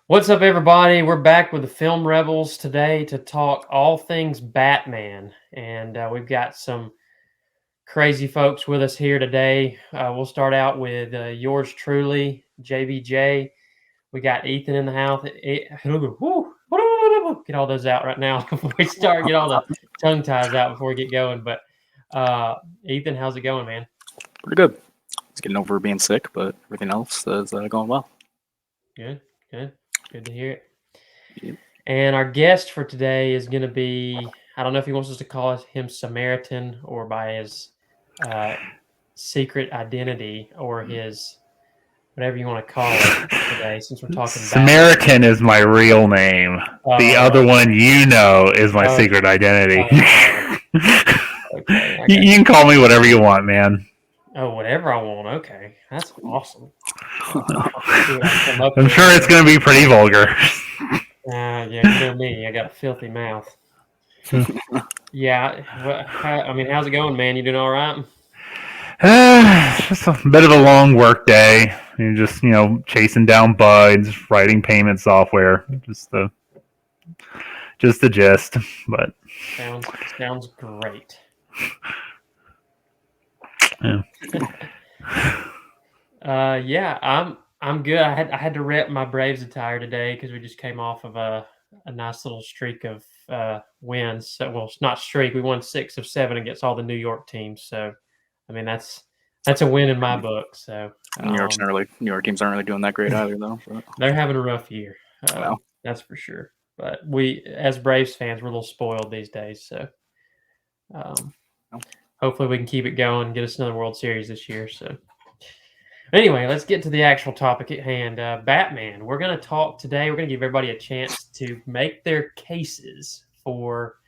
What's up, everybody? We're back with the Film Rebels today to talk all things Batman. And we've got some crazy folks with us here today. We'll start out with yours truly, JVJ. We got Ethan in the house. Get all those out right now before we start. Get all the tongue ties out before we get going. But Ethan, how's it going, man? Pretty good. Just getting over being sick, but everything else is going well. Good to hear it. Yep. And our guest for today is going to be, I don't know if he wants us to call him Samaritan or by his secret identity or his whatever you want to call it today, since we're talking Samaritan is my real name. The other one is my secret identity. Okay. You can call me whatever you want, man. Oh, whatever I want. Okay. That's awesome. I'm sure it's going to be pretty vulgar. Yeah, you know me. I got a filthy mouth. Yeah. How's it going, man? You doing all right? Just a bit of a long work day. You're just, chasing down bugs, writing payment software. Just the gist. But sounds great. Yeah. I'm good. I had to rep my Braves attire today because we just came off of a nice little streak of wins. So, well, it's not streak. We won 6 of 7 against all the New York teams. So, I mean that's a win in my book. So New York teams aren't really doing that great either, though. But. They're having a rough year. That's for sure. But we, as Braves fans, we're a little spoiled these days. So hopefully we can keep it going and get us another World Series this year. So. Anyway, let's get to the actual topic at hand. Batman. We're going to talk today. We're going to give everybody a chance to make their cases for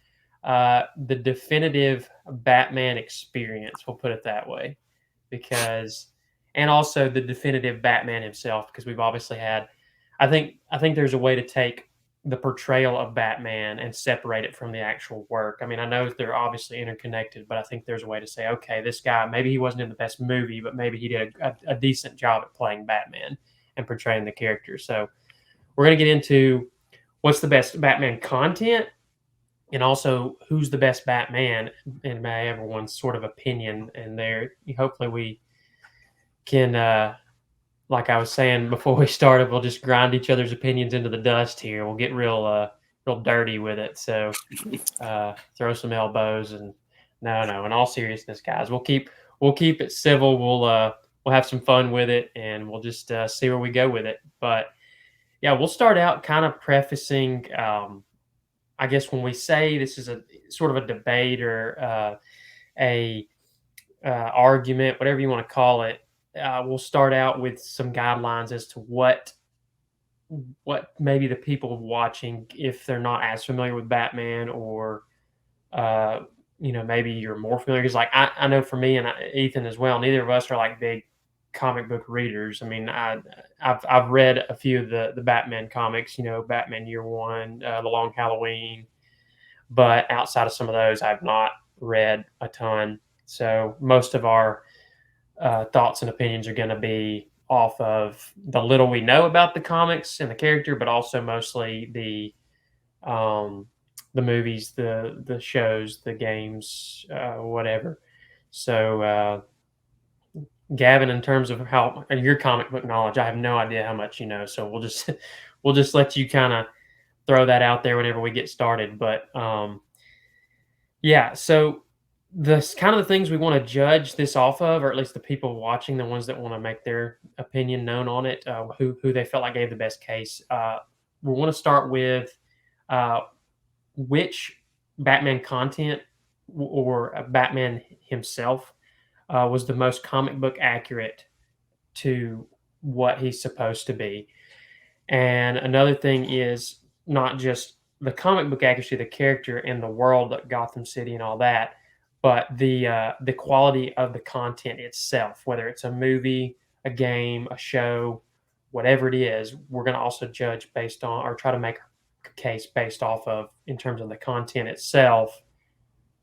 the definitive Batman experience. We'll put it that way, and also the definitive Batman himself, because we've obviously had. I think there's a way to take the portrayal of Batman and separate it from the actual work. I mean, I know they're obviously interconnected, but I think there's a way to say, okay, this guy, maybe he wasn't in the best movie, but maybe he did a decent job at playing Batman and portraying the character. So we're going to get into what's the best Batman content and also who's the best Batman in everyone's sort of opinion. And there, hopefully we can, like I was saying before we started, we'll just grind each other's opinions into the dust here. We'll get real dirty with it. So throw some elbows and no. In all seriousness, guys, we'll keep it civil. We'll have some fun with it, and we'll just see where we go with it. But yeah, we'll start out kind of prefacing. I guess when we say this is a sort of a debate or a argument, whatever you want to call it. We'll start out with some guidelines as to what maybe the people watching, if they're not as familiar with Batman, or maybe you're more familiar. Because like I know for me and Ethan as well, neither of us are like big comic book readers. I mean, I've read a few of the Batman comics. Batman Year One, The Long Halloween, but outside of some of those, I've not read a ton. So most of our thoughts and opinions are going to be off of the little we know about the comics and the character, but also mostly the movies, the shows, the games, whatever. So, Gavin, in terms of how your comic book knowledge, I have no idea how much you know. So we'll just let you kind of throw that out there whenever we get started. But yeah, so. The kind of the things we want to judge this off of, or at least the people watching, the ones that want to make their opinion known on it, who they felt like gave the best case. We want to start with which Batman content or Batman himself was the most comic book accurate to what he's supposed to be. And another thing is not just the comic book accuracy of the character and the world, Gotham City and all that, but the quality of the content itself, whether it's a movie, a game, a show, whatever it is, we're going to also judge based on, or try to make a case based off of, in terms of the content itself,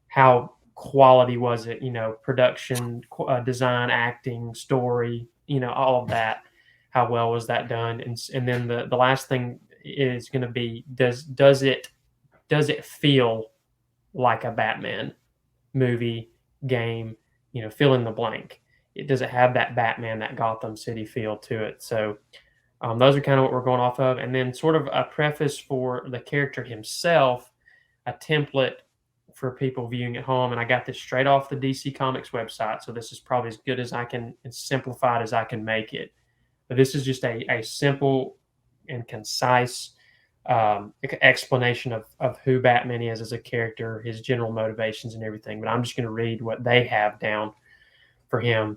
how quality was it, production, design, acting, story, all of that. How well was that done? And then the last thing is going to be does it feel like a Batman movie, game, fill in the blank. Does it have that Batman, that Gotham City feel to it? So those are kind of what we're going off of. And then sort of a preface for the character himself, a template for people viewing at home. And I got this straight off the DC Comics website. So this is probably as good as I can, as simplified as I can make it. But this is just a simple and concise explanation of who Batman is as a character, his general motivations and everything. But I'm just going to read what they have down for him.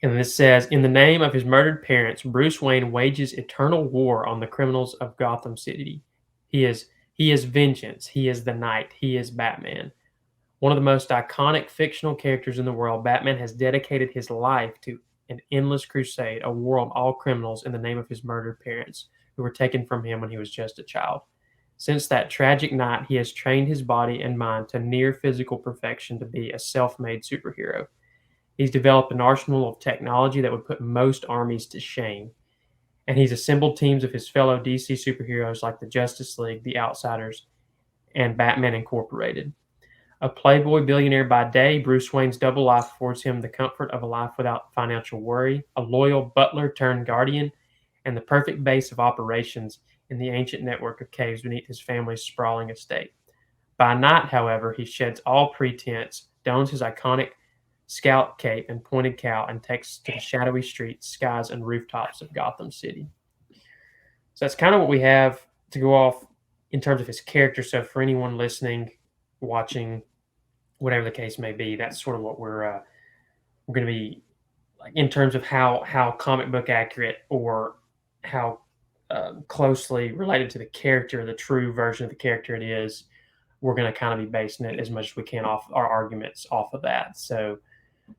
And this says, in the name of his murdered parents, Bruce Wayne wages eternal war on the criminals of Gotham City. He is vengeance. He is the Knight. He is Batman. One of the most iconic fictional characters in the world, Batman has dedicated his life to an endless crusade, a war on all criminals in the name of his murdered parents, who were taken from him when he was just a child. Since that tragic night, he has trained his body and mind to near physical perfection to be a self-made superhero. He's developed an arsenal of technology that would put most armies to shame. And he's assembled teams of his fellow DC superheroes like the Justice League, the Outsiders, and Batman Incorporated. A playboy billionaire by day, Bruce Wayne's double life affords him the comfort of a life without financial worry, a loyal butler turned guardian, and the perfect base of operations in the ancient network of caves beneath his family's sprawling estate. By night, however, he sheds all pretense, dons his iconic scout cape and pointed cowl, and takes to the shadowy streets, skies, and rooftops of Gotham City. So that's kind of what we have to go off in terms of his character. So for anyone listening, watching, whatever the case may be, that's sort of what we're going to be like in terms of how comic book accurate or how closely related to the character, the true version of the character it is. We're going to kind of be basing it as much as we can off our arguments off of that. So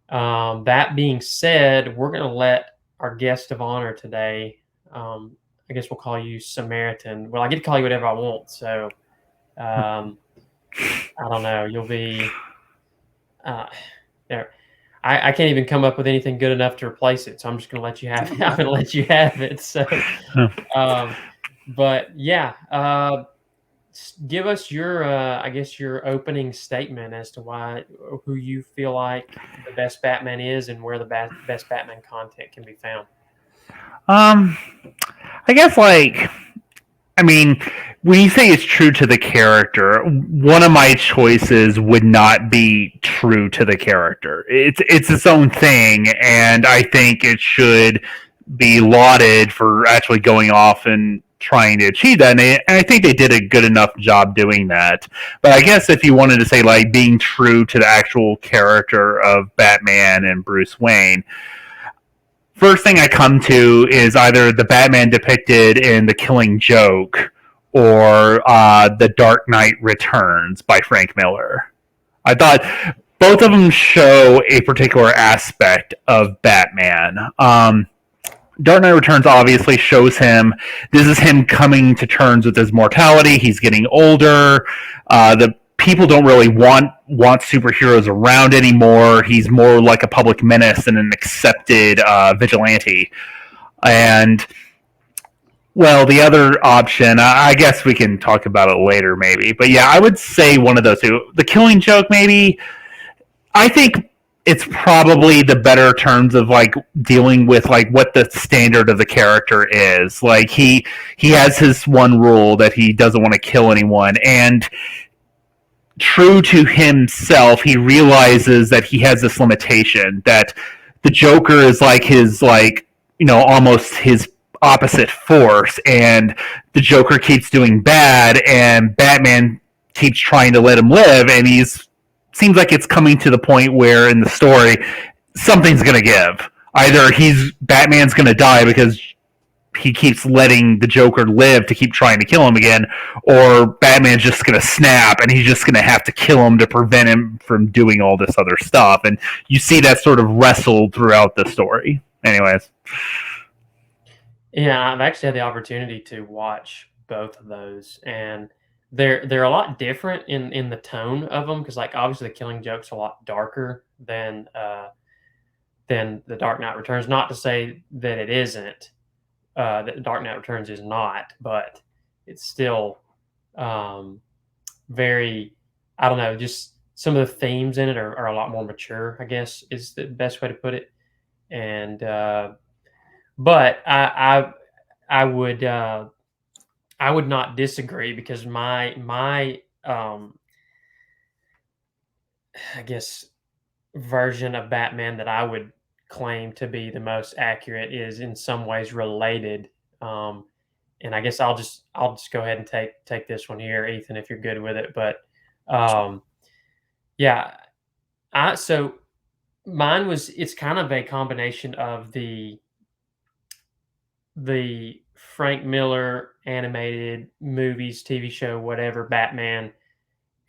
that being said, we're going to let our guest of honor today, I guess we'll call you Samaritan. Well, I get to call you whatever I want. So I don't know. You'll be there. I can't even come up with anything good enough to replace it. So I'm just going to let you have it. I'm going to let you have it. So, but yeah, give us your, I guess, your opening statement as to who you feel like the best Batman is and where the best Batman content can be found. I guess when you say it's true to the character, one of my choices would not be true to the character. It's its own thing, and I think it should be lauded for actually going off and trying to achieve that, and I think they did a good enough job doing that. But I guess if you wanted to say being true to the actual character of Batman and Bruce Wayne, first thing I come to is either the Batman depicted in The Killing Joke or The Dark Knight Returns by Frank Miller. I thought both of them show a particular aspect of Batman. Dark Knight Returns obviously shows this is him coming to terms with his mortality. He's getting older. The people don't really want superheroes around anymore. He's more like a public menace than an accepted vigilante. And, well, the other option, I guess we can talk about it later maybe. But yeah, I would say one of those two. The Killing Joke maybe. I think it's probably the better terms of dealing with what the standard of the character is. He has his one rule that he doesn't want to kill anyone, and true to himself, he realizes that he has this limitation, that the Joker is his almost his opposite force, and the Joker keeps doing bad, and Batman keeps trying to let him live, and seems like it's coming to the point where in the story something's going to give. Either Batman's going to die because he keeps letting the Joker live to keep trying to kill him again, or Batman's just going to snap and he's just going to have to kill him to prevent him from doing all this other stuff. And you see that sort of wrestled throughout the story. Anyways. Yeah, I've actually had the opportunity to watch both of those, and they're a lot different in the tone of them, because obviously The Killing Joke's a lot darker than The Dark Knight Returns. Not to say that it isn't, that Dark Knight Returns is not, but it's still very, I don't know, just some of the themes in it are a lot more mature, I guess is the best way to put it. And but I would not disagree, because my I guess version of Batman that I would claim to be the most accurate is in some ways related. Um, and I guess I'll just go ahead and take this one here, Ethan, if you're good with it. But um, yeah, so mine was, it's kind of a combination of the Frank Miller animated movies, TV show, whatever, Batman.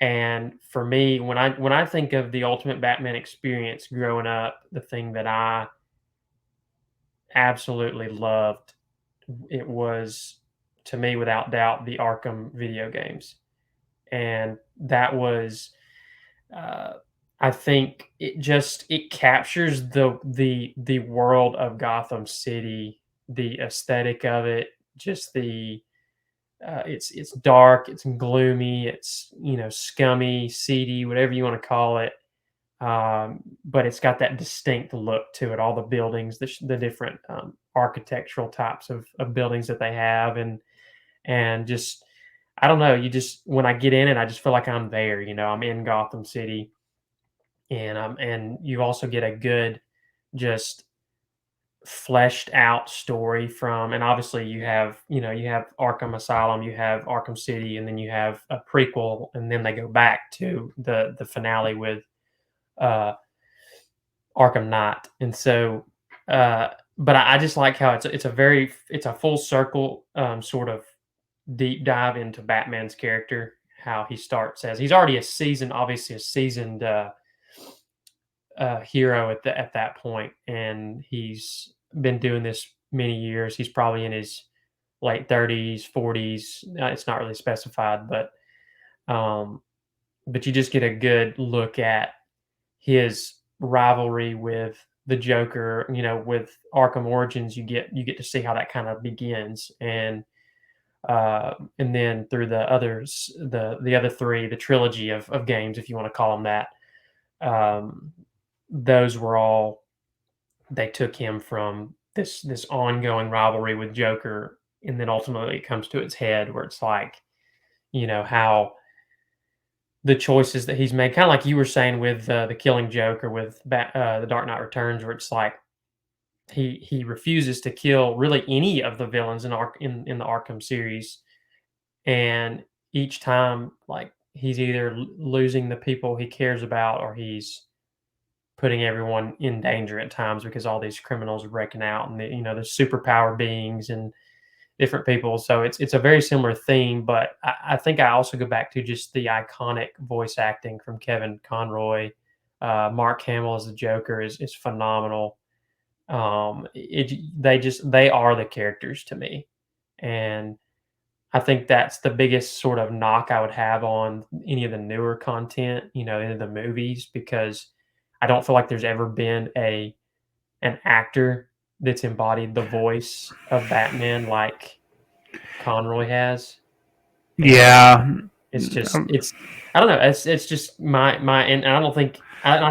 And for me, when I think of the ultimate Batman experience growing up, the thing that I absolutely loved, it was, to me, without doubt, the Arkham video games. And that was, uh, I think it captures the world of Gotham City, the aesthetic of it, just it's dark, it's gloomy, it's, scummy, seedy, whatever you want to call it. But it's got that distinct look to it. All the buildings, the different architectural types of buildings that they have, and just, I don't know. You just, when I get in it, I just feel like I'm there. I'm in Gotham City, and you also get a good, just fleshed out story from, and obviously you have Arkham Asylum, you have Arkham City, and then you have a prequel, and then they go back to the finale with uh Arkham Knight. And so but I just like how it's a full circle, sort of deep dive into Batman's character, how he starts as, he's already obviously a seasoned hero at that point, and he's been doing this many years. He's probably in his late 30s, 40s. It's not really specified, um, but you just get a good look at his rivalry with the Joker. With Arkham Origins, you get to see how that kind of begins, and then through the others, the other three, the trilogy of games, if you want to call them that. Those were all, they took him from this ongoing rivalry with Joker, and then ultimately it comes to its head where it's like, how the choices that he's made, kind of like you were saying with the Killing Joke, or with the Dark Knight Returns, where it's like he refuses to kill really any of the villains in the Arkham series, and each time, like, he's either losing the people he cares about, or he's putting everyone in danger at times, because all these criminals are breaking out, and the superpower beings and different people. So it's a very similar theme, but I think I also go back to just the iconic voice acting from Kevin Conroy. Mark Hamill as the Joker is phenomenal. They are the characters to me, and I think that's the biggest sort of knock I would have on any of the newer content, in the movies, because I don't feel like there's ever been an actor that's embodied the voice of Batman like Conroy has. And Yeah. it's just, I don't know. It's just and I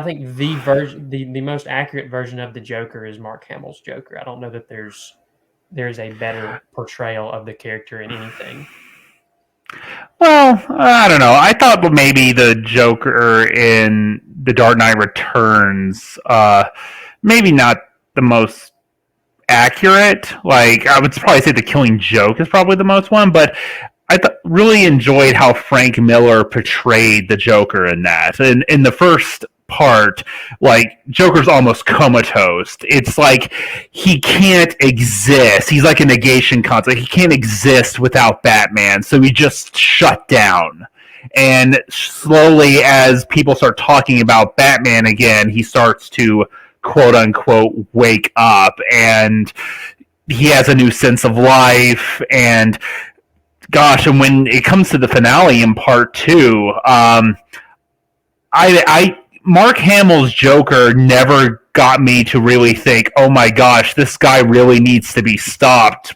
think the most accurate version of the Joker is Mark Hamill's Joker. I don't know that there's a better portrayal of the character in anything. Well, I don't know. I thought maybe the Joker in The Dark Knight Returns, maybe not the most accurate. Like, I would probably say The Killing Joke is probably the most one, but I really enjoyed how Frank Miller portrayed the Joker in that. And in the first part, like, Joker's almost comatose. It's like he can't exist. He's like a negation concept. He can't exist without Batman, so he just shut down. And slowly, as people start talking about Batman again, he starts to quote unquote wake up, and he has a new sense of life. And gosh, and when it comes to the finale in part two, Mark Hamill's Joker never got me to really think, oh my gosh, this guy really needs to be stopped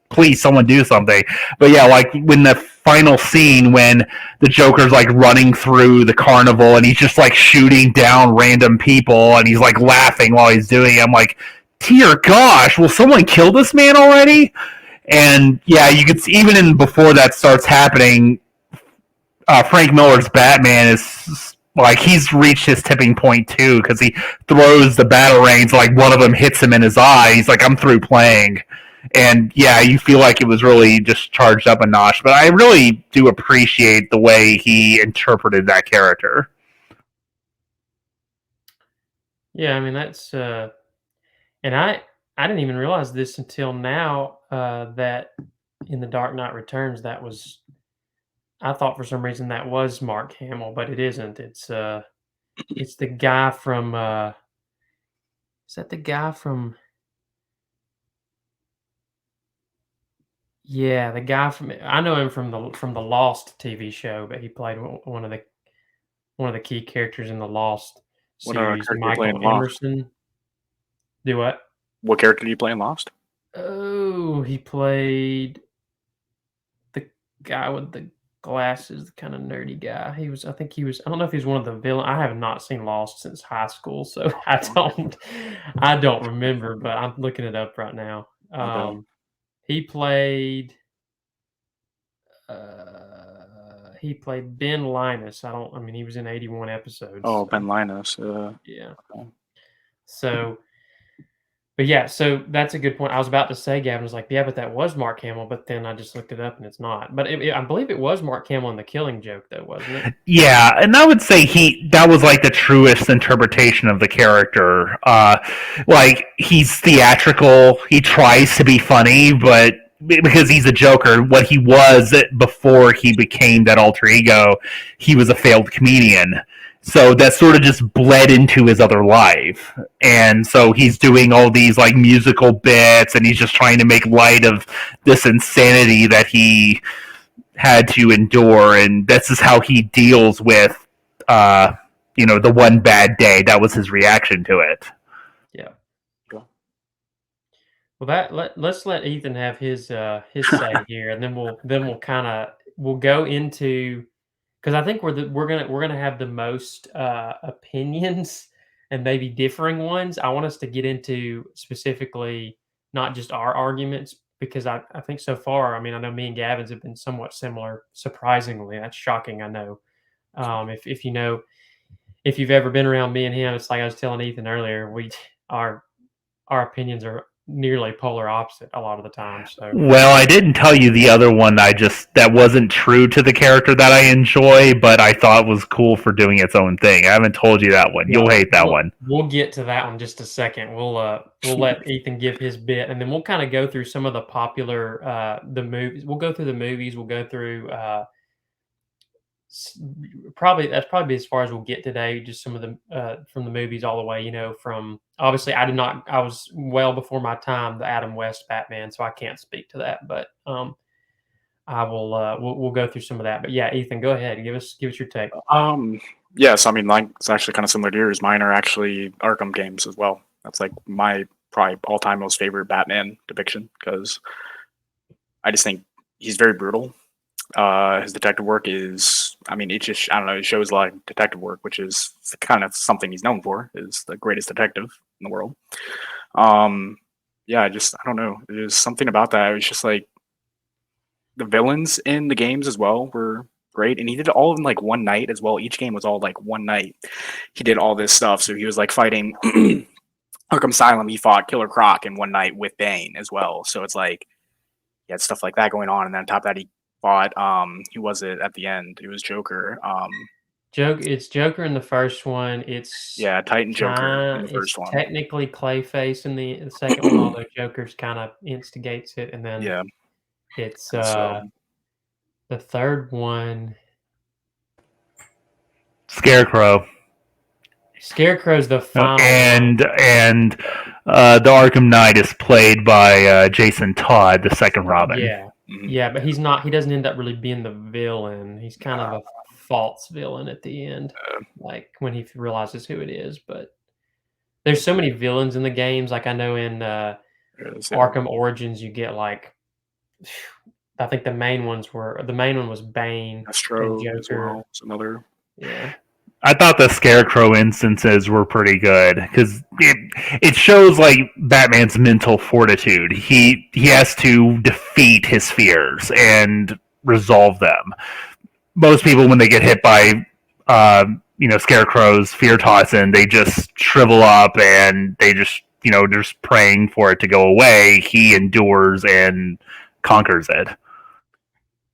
please, someone do something. But yeah, like when the final scene when the Joker's like running through the carnival and he's just like shooting down random people and he's like laughing while he's doing it. I'm like, dear gosh, will someone kill this man already? And yeah, you could see, even in before that starts happening, Frank Miller's Batman is like he's reached his tipping point too because he throws the batarangs, like one of them hits him in his eye. He's like, I'm through playing. And yeah, you feel like it was really just charged up a notch. But I really do appreciate the way he interpreted that character. Yeah, I mean that's and I didn't even realize this until now that in the Dark Knight Returns that was I thought for some reason that was Mark Hamill, but it isn't. It's the guy from is that the guy from yeah, the guy from I know him from the Lost TV show, but he played one of the key characters in the Lost What series, character do you play Michael in Lost? Emerson. Do what? What character do you play in Lost? Oh, he played the guy with the glasses, the kind of nerdy guy. I think he was, I don't know if he was one of the villain. I have not seen Lost since high school, so I don't remember, but I'm looking it up right now. Okay. He played, he played Ben Linus. I mean, he was in 81 episodes. Oh, So, Ben Linus. yeah. Okay. So, but yeah, so that's a good point. I was about to say, Gavin was like, yeah, but that was Mark Hamill, but then I just looked it up and it's not. But I believe it was Mark Hamill in The Killing Joke, though, wasn't it? Yeah, and I would say that was like the truest interpretation of the character. Like he's theatrical, he tries to be funny, but because he's a Joker, what he was before he became that alter ego, he was a failed comedian. So that sort of just bled into his other life. And so he's doing all these like musical bits and he's just trying to make light of this insanity that he had to endure, and this is how he deals with, the one bad day. That was his reaction to it. Yeah. Cool. Well, let's let Ethan have his say here, and then we'll go into because I think we're gonna have the most opinions and maybe differing ones. I want us to get into specifically not just our arguments because I think so far, I mean, I know me and Gavin's have been somewhat similar. Surprisingly, that's shocking. I know. If you know if you've ever been around me and him, it's like I was telling Ethan earlier. Our our opinions are nearly polar opposite a lot of the time. So Well, I didn't tell you the other one that wasn't true to the character that I enjoy, but I thought was cool for doing its own thing. I haven't told you that one. yeah, You'll hate that one. we'll get to that one in just a second. We'll let Ethan give his bit, and then we'll kind of go through some of the popular the movies. We'll go through the movies. We'll go through s- that's probably as far as we'll get today. Just some of the from the movies all the way. From obviously I was well before my time, the Adam West Batman, so I can't speak to that. But I will we'll go through some of that. But yeah, Ethan, go ahead and give us your take. Yes, I mean, like it's actually kind of similar to yours. Mine are actually Arkham games as well. That's like my probably all-time most favorite Batman depiction because I just think he's very brutal. His detective work is, I mean, I don't know, it shows like detective work, which is kind of something he's known for, is the greatest detective in the world. Yeah, I don't know. There's something about that. It was just like the villains in the games as well were great. And he did it all in like one night as well. Each game was all like one night. He did all this stuff. So he was like fighting Arkham Asylum. He fought Killer Croc in one night with Bane as well. So it's like, he had stuff like that going on. And then on top of that, he fought who was it at the end? It was Joker. It's Joker in the first one. It's Yeah, Titan Joker in the it's first one. technically Clayface in the second one, although Joker's kind of instigates it, and then Yeah. it's So the third one. Scarecrow. Scarecrow's the final and one. and the Arkham Knight is played by Jason Todd, the second Robin. Yeah, yeah, but he's not. He doesn't end up really being the villain. He's kind of a false villain at the end, like when he realizes who it is. But there's so many villains in the games. Like I know in Arkham Origins, you get like I think the main one was Bane and Astro as Joker. well. It's another. Yeah. I thought the Scarecrow instances were pretty good because it shows like Batman's mental fortitude. He has to defeat his fears and resolve them. Most people, when they get hit by Scarecrow's fear toxin, they just shrivel up and they just just praying for it to go away. He endures and conquers it.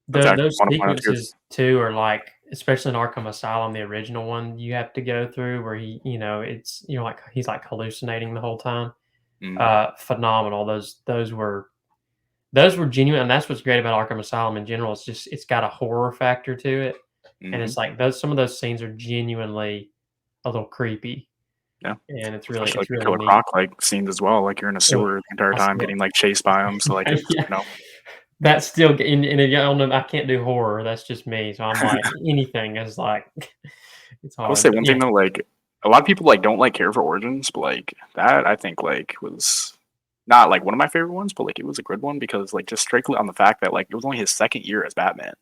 Those sequences too are like, especially in Arkham Asylum, the original one you have to go through where he, it's like he's like hallucinating the whole time. Phenomenal. Those were genuine, and that's what's great about Arkham Asylum in general. It's got a horror factor to it, and it's like some of those scenes are genuinely a little creepy. Yeah, and it's really especially it's Killer really Croc like scenes as well. Like you're in a sewer the entire time, getting like chased by them. So like, That's still I can't do horror. That's just me. So I'm like anything is like it's hard. I will say one thing though, like a lot of people like don't like care for Origins, but like that I think like was not like one of my favorite ones, but like it was a good one because like just strictly on the fact that like it was only his second year as Batman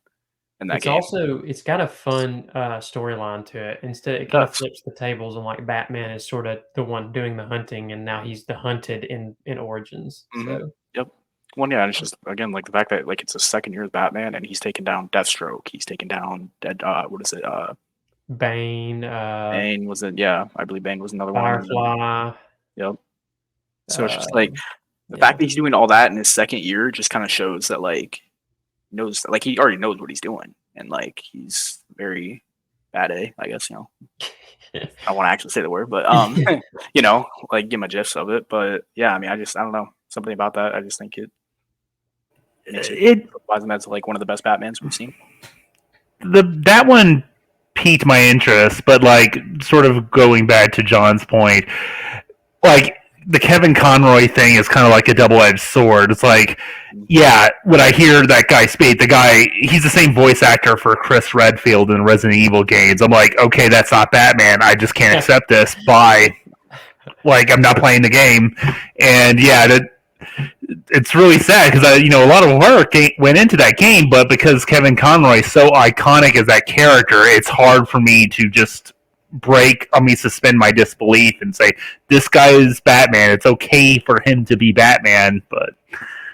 in that game. It's got a fun storyline to it. Instead, it kind of flips the tables, and like Batman is sort of the one doing the hunting, and now he's the hunted in Origins. So yep. Well, yeah, it's just again like the fact that like it's his second year as Batman, and he's taken down Deathstroke. He's taken down Bane. Bane was it? Yeah, I believe Bane was another one. Firefly. Yep. So it's just like the fact that he's doing all that in his second year just kind of shows that like he already knows what he's doing, and like he's very bad A, I guess. I want to actually say the word, but like get my gist of it. But yeah, I mean, I don't know, something about that. I just think it applies him as like one of the best Batmans we've seen. That one piqued my interest, but like sort of going back to John's point, like the Kevin Conroy thing is kind of like a double-edged sword. It's like, yeah, when I hear that guy speak, he's the same voice actor for Chris Redfield in Resident Evil games. I'm like, okay, that's not Batman. I just can't accept this. Bye. Like, I'm not playing the game. And yeah, it's really sad because a lot of work went into that game, but because Kevin Conroy is so iconic as that character, it's hard for me to just suspend my disbelief and say this guy is Batman. It's okay for him to be Batman, but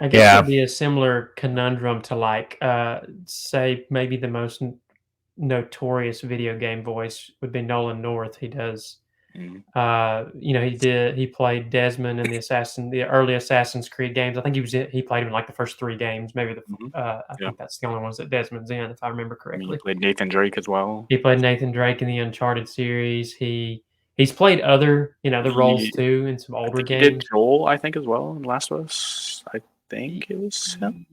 I guess it'd be a similar conundrum to like say maybe the most notorious video game voice would be Nolan North. He does he played Desmond in the early Assassin's Creed games. I think he played him in like the first 3 games. Maybe I think that's the only ones that Desmond's in, if I remember correctly. He played Nathan Drake as well. He played Nathan Drake in the Uncharted series. He's played other the roles too in some older games. He did Joel, I think, as well in Last of Us. I think it was him.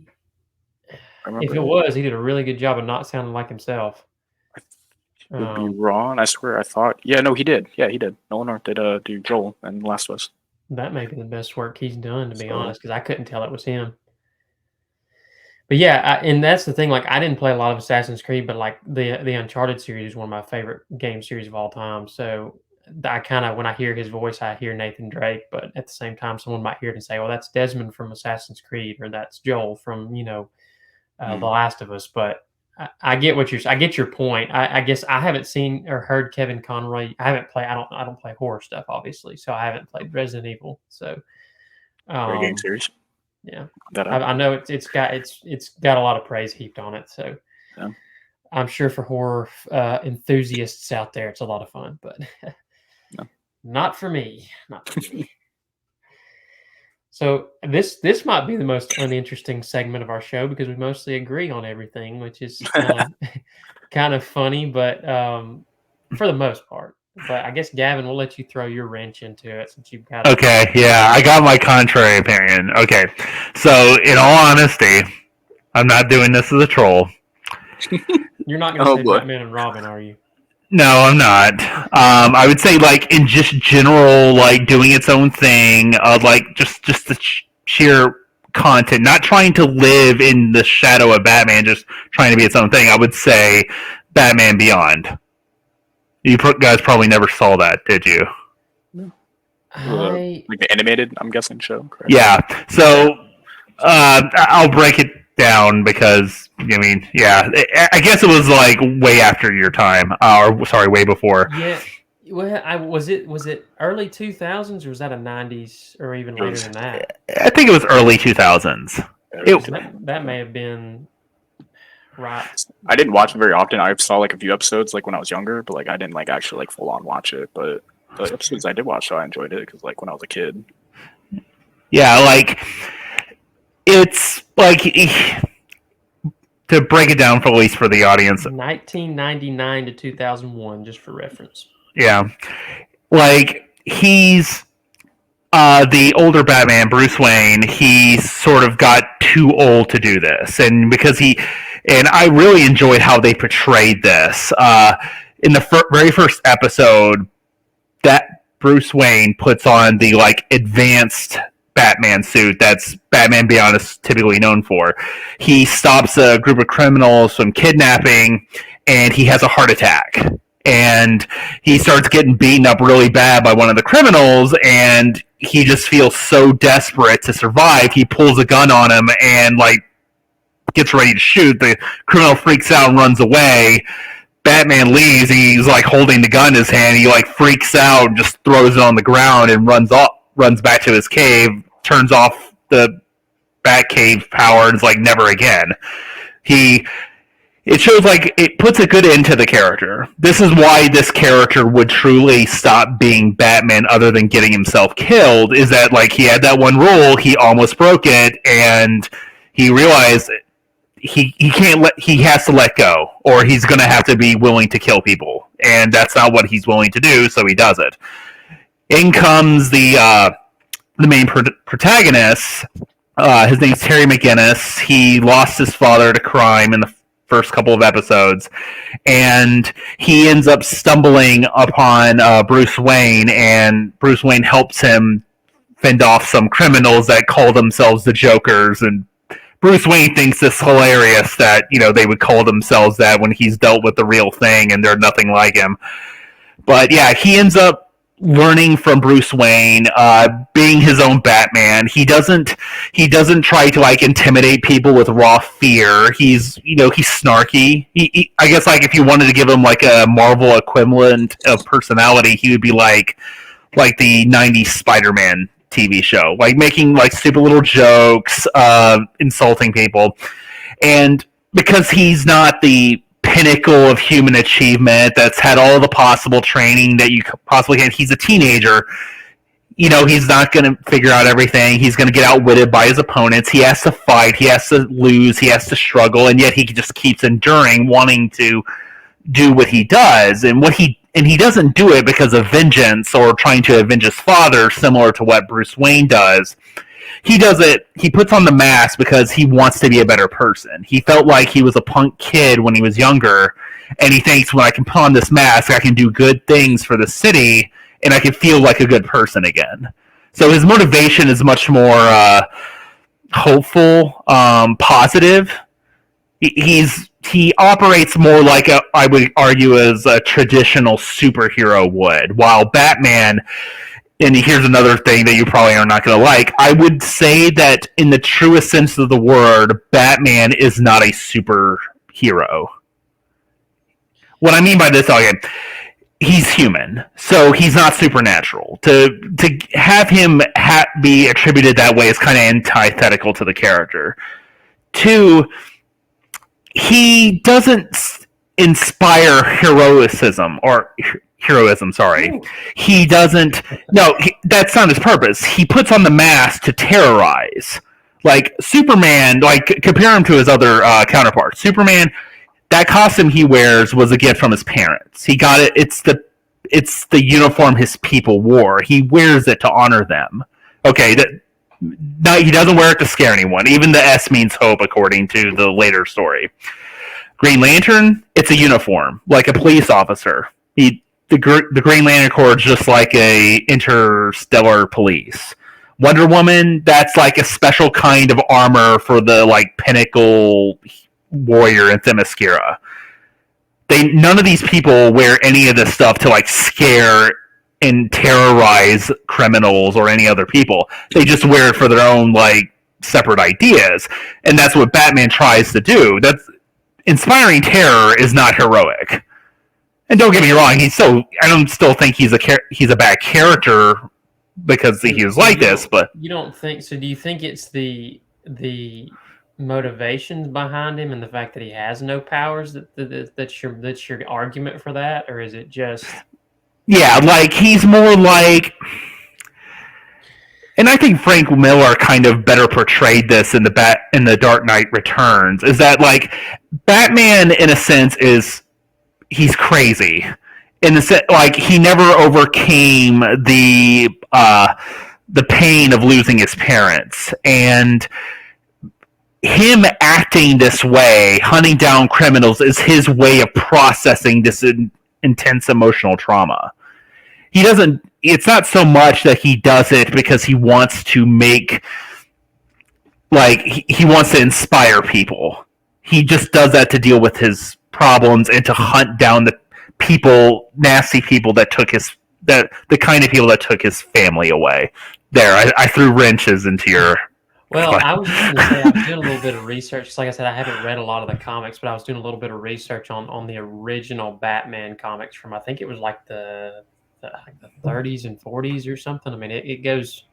If it was, he did a really good job of not sounding like himself. Would be wrong. I swear, I thought. Yeah, no, he did. Yeah, he did. Nolan North did do Joel in Last of Us. That may be the best work he's done, to be honest, because I couldn't tell it was him. But yeah, and that's the thing. Like, I didn't play a lot of Assassin's Creed, but like the Uncharted series is one of my favorite game series of all time. So I kind of, when I hear his voice, I hear Nathan Drake. But at the same time, someone might hear it and say, "Well, that's Desmond from Assassin's Creed," or "That's Joel from The Last of Us." But I get I get your point. I guess I haven't seen or heard Kevin Conroy. I haven't played. I don't play horror stuff, obviously, so I haven't played Resident Evil. So, great game series. Yeah, I know it's got a lot of praise heaped on it. So, I'm sure for horror enthusiasts out there, it's a lot of fun. But not for me. Not for me. So this might be the most uninteresting segment of our show because we mostly agree on everything, which is kind of funny, but for the most part. But I guess, Gavin, we'll let you throw your wrench into it since you've got Okay, yeah, I got my contrary opinion. Okay, so in all honesty, I'm not doing this as a troll. You're not going to say Batman and Robin, are you? No, I'm not. I would say, like, in just general, like, doing its own thing, like, just the sheer content, not trying to live in the shadow of Batman, just trying to be its own thing, I would say Batman Beyond. You guys probably never saw that, did you? No. Like the animated, I'm guessing, show, correct? Yeah. So, I'll break it down because I mean, yeah, I guess it was like way after your time, or sorry, way before. Yeah. Well, was it early 2000s or was that a 90s or even later than that? I think it was early 2000s. That may have been right. I didn't watch it very often. I saw like a few episodes like when I was younger, but like I didn't like actually like full on watch it. But the episodes I did watch, so I enjoyed it because like when I was a kid. Yeah, like it's like to break it down for at least for the audience. 1999 to 2001, just for reference. Yeah, like he's the older Batman, Bruce Wayne. He sort of got too old to do this, and because and I really enjoyed how they portrayed this in the very first episode. That Bruce Wayne puts on the like advanced Batman suit that's Batman Beyond is typically known for. He stops a group of criminals from kidnapping, and he has a heart attack. And he starts getting beaten up really bad by one of the criminals, and he just feels so desperate to survive. He pulls a gun on him and like gets ready to shoot. The criminal freaks out and runs away. Batman leaves. He's like holding the gun in his hand. He like freaks out and just throws it on the ground and runs back to his cave, turns off the Batcave power, and is like, never again. It shows like it puts a good end to the character. This is why this character would truly stop being Batman other than getting himself killed, is that like he had that one rule, he almost broke it, and he realized he has to let go, or he's going to have to be willing to kill people, and that's not what he's willing to do, so he does it. In comes the main protagonist. His name's Terry McGinnis. He lost his father to crime in the first couple of episodes, and he ends up stumbling upon Bruce Wayne, and Bruce Wayne helps him fend off some criminals that call themselves the Jokers, and Bruce Wayne thinks it's hilarious that, you know, they would call themselves that when he's dealt with the real thing and they're nothing like him. But yeah, he ends up learning from Bruce Wayne, being his own Batman. He doesn't try to like intimidate people with raw fear. He's snarky. I guess like if you wanted to give him like a Marvel equivalent of personality, he would be like the 90s Spider-Man TV show, like making like stupid little jokes, insulting people. And because he's not the pinnacle of human achievement that's had all the possible training that you possibly can, he's a teenager, you know, he's not going to figure out everything. He's going to get outwitted by his opponents. He has to fight, he has to lose, he has to struggle, and yet he just keeps enduring, wanting to do what he does. And he doesn't do it because of vengeance or trying to avenge his father, similar to what Bruce Wayne does. He does it, he puts on the mask because he wants to be a better person. He felt like he was a punk kid when he was younger, and he thinks, when I can put on this mask, I can do good things for the city, and I can feel like a good person again. So his motivation is much more hopeful, positive. He operates more like I would argue, as a traditional superhero would, while Batman, and here's another thing that you probably are not going to like, I would say that in the truest sense of the word, Batman is not a superhero. What I mean by this, again, he's human, so he's not supernatural. To have him be attributed that way is kind of antithetical to the character. Two, he doesn't inspire heroism. Sorry. He doesn't. No, that's not his purpose. He puts on the mask to terrorize. Like Superman, like compare him to his other counterparts. Superman, that costume he wears was a gift from his parents. He got it. It's the uniform his people wore. He wears it to honor them. Okay, no, he doesn't wear it to scare anyone. Even the S means hope, according to the later story. Green Lantern, it's a uniform, like a police officer. The Green Lantern Corps is just like a interstellar police. Wonder Woman, that's like a special kind of armor for the like pinnacle warrior in Themyscira. None of these people wear any of this stuff to like scare and terrorize criminals or any other people. They just wear it for their own like separate ideas, and that's what Batman tries to do. That's inspiring terror is not heroic. And don't get me wrong, I don't still think he's a bad character because he was like this, but you don't think so? Do you think it's the motivations behind him and the fact that he has no powers that's your argument for that, or is it just like he's more like, and I think Frank Miller kind of better portrayed this in the Dark Knight Returns, is that like Batman in a sense he's crazy in the sense like he never overcame the pain of losing his parents, and him acting this way, hunting down criminals, is his way of processing this intense emotional trauma. It's not so much that he does it because he wants to he wants to inspire people. He just does that to deal with his problems and to hunt down the nasty people that took the kind of people that took his family away. There, I threw wrenches into your... Well, I was going to say, I was doing a little bit of research. Like I said, I haven't read a lot of the comics, but I was doing a little bit of research on the original Batman comics from, I think it was like the 30s and 40s or something. I mean, it goes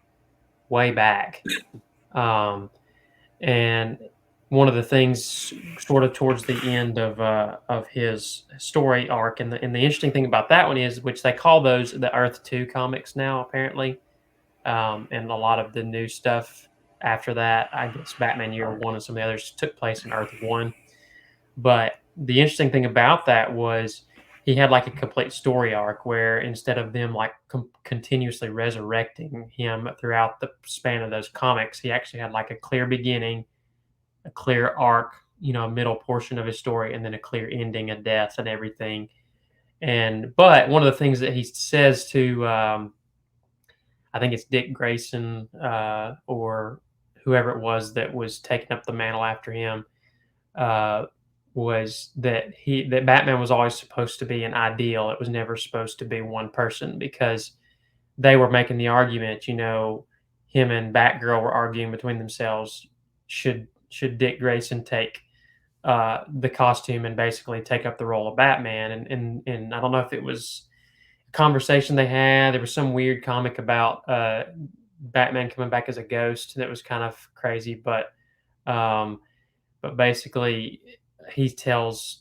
way back. And one of the things sort of towards the end of his story arc, and the interesting thing about that one is, which they call those the Earth 2 comics now, apparently. And a lot of the new stuff after that, I guess Batman Year One and some of the others took place in Earth 1. But the interesting thing about that was he had like a complete story arc where instead of them like continuously resurrecting him throughout the span of those comics, he actually had like a clear beginning, a clear arc, a middle portion of his story, and then a clear ending, a death and everything. But one of the things that he says to, I think it's Dick Grayson or whoever it was that was taking up the mantle after him, was that Batman was always supposed to be an ideal. It was never supposed to be one person, because they were making the argument, him and Batgirl were arguing between themselves. Should Dick Grayson take the costume and basically take up the role of Batman? And I don't know if it was a conversation they had. There was some weird comic about Batman coming back as a ghost that was kind of crazy, but basically he tells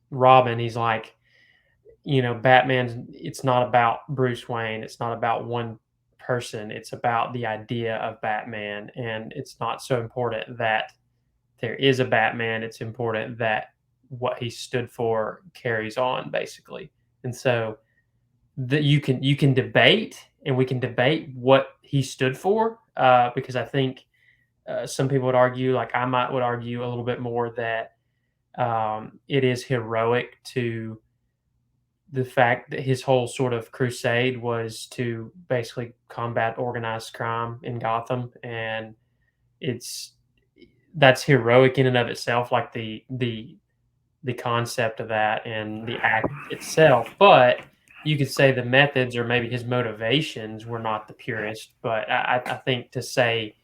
Robin, he's like, Batman, it's not about Bruce Wayne. It's not about one person. It's about the idea of Batman. And it's not so important that there is a Batman. It's important that what he stood for carries on, basically. And so you can debate, and we can debate what he stood for, because I think some people would argue, like I would argue a little bit more, that it is heroic to the fact that his whole sort of crusade was to basically combat organized crime in Gotham, and that's heroic in and of itself, like the concept of that and the act itself. But you could say the methods or maybe his motivations were not the purest. But I think to say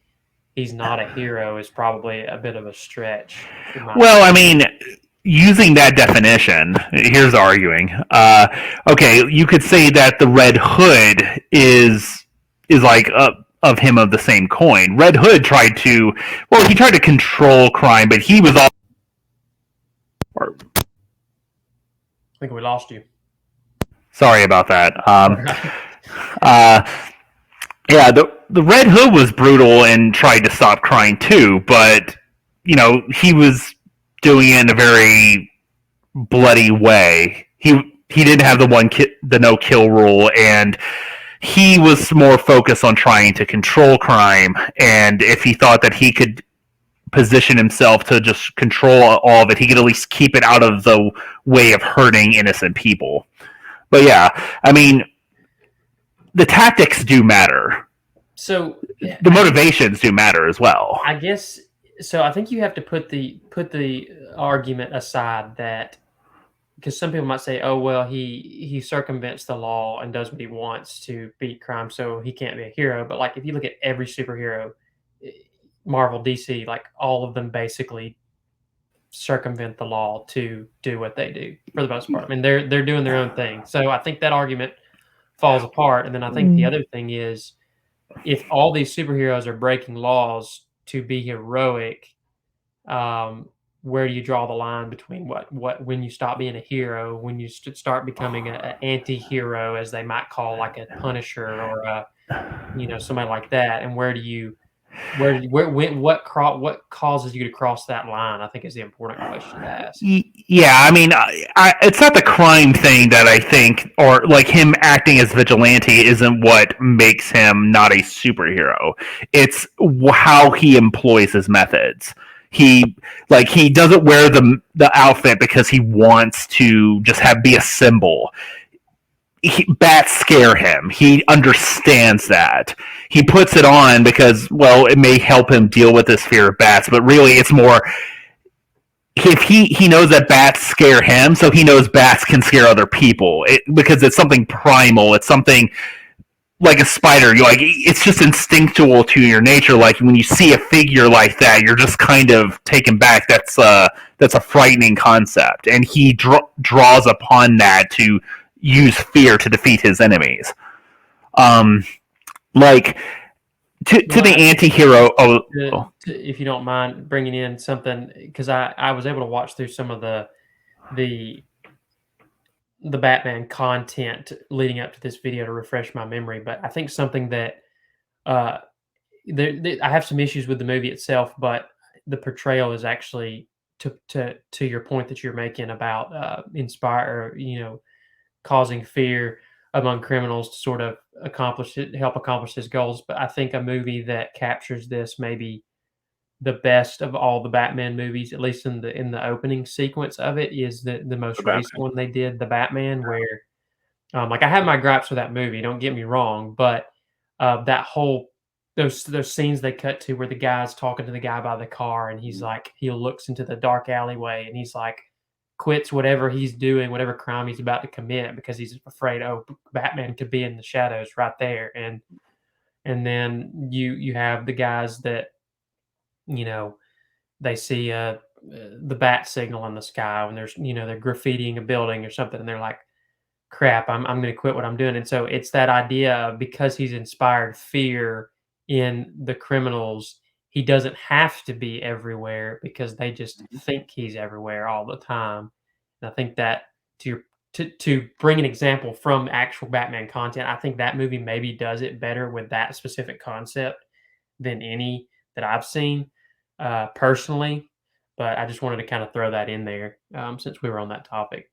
he's not a hero is probably a bit of a stretch. Well, I mean, using that definition, here's arguing. Okay, you could say that the Red Hood is like of him of the same coin. Red Hood tried to control crime, but he was all. I think we lost you. Sorry about that. Yeah, the Red Hood was brutal and tried to stop crime too, but he was doing it in a very bloody way. He didn't have the no kill rule, and he was more focused on trying to control crime. And if he thought that he could position himself to just control all of it, he could at least keep it out of the way of hurting innocent people. But yeah, I mean, the tactics do matter. So the motivations do matter as well. I guess so. I think you have to put the argument aside that, because some people might say, oh well, he circumvents the law and does what he wants to beat crime, so he can't be a hero. But like if you look at every superhero, Marvel, DC, like all of them basically circumvent the law to do what they do for the most part. I mean, they're doing their own thing. So I think that argument falls apart. And then I think the other thing is, if all these superheroes are breaking laws to be heroic, where do you draw the line between what when you stop being a hero, when you start becoming an anti-hero, as they might call like a Punisher or a, somebody like that, and where what causes you to cross that line? I think is the important question to ask. Yeah, I mean, it's not the crime thing that I think, or like him acting as vigilante isn't what makes him not a superhero. It's how he employs his methods. He doesn't wear the outfit because he wants to just be a symbol. Bats scare him. He understands that. He puts it on because, well, it may help him deal with this fear of bats, but really it's more, if he knows that bats scare him, so he knows bats can scare other people, because it's something primal. It's something like a spider. It's just instinctual to your nature. Like when you see a figure like that, you're just kind of taken back. That's a frightening concept, and he draws upon that to use fear to defeat his enemies. Like to the anti-hero. If you don't mind bringing in something, because I was able to watch through some of the Batman content leading up to this video to refresh my memory, but I think something that I have some issues with the movie itself, but the portrayal is actually to your point that you're making about causing fear among criminals to sort of help accomplish his goals. But I think a movie that captures this maybe the best of all the Batman movies, at least in the opening sequence of it, is the most recent one they did, the Batman, where I have my gripes with that movie, don't get me wrong, but that whole those scenes they cut to where the guy's talking to the guy by the car, and he's like, he looks into the dark alleyway and he's like, quits whatever he's doing, whatever crime he's about to commit, because he's afraid, Batman could be in the shadows right there. And then you have the guys that, they see the bat signal in the sky when there's, they're graffitiing a building or something, and they're like, crap, I'm going to quit what I'm doing. And so it's that idea of, because he's inspired fear in the criminals, he doesn't have to be everywhere because they just think he's everywhere all the time. And I think that to bring an example from actual Batman content, I think that movie maybe does it better with that specific concept than any that I've seen personally. But I just wanted to kind of throw that in there since we were on that topic.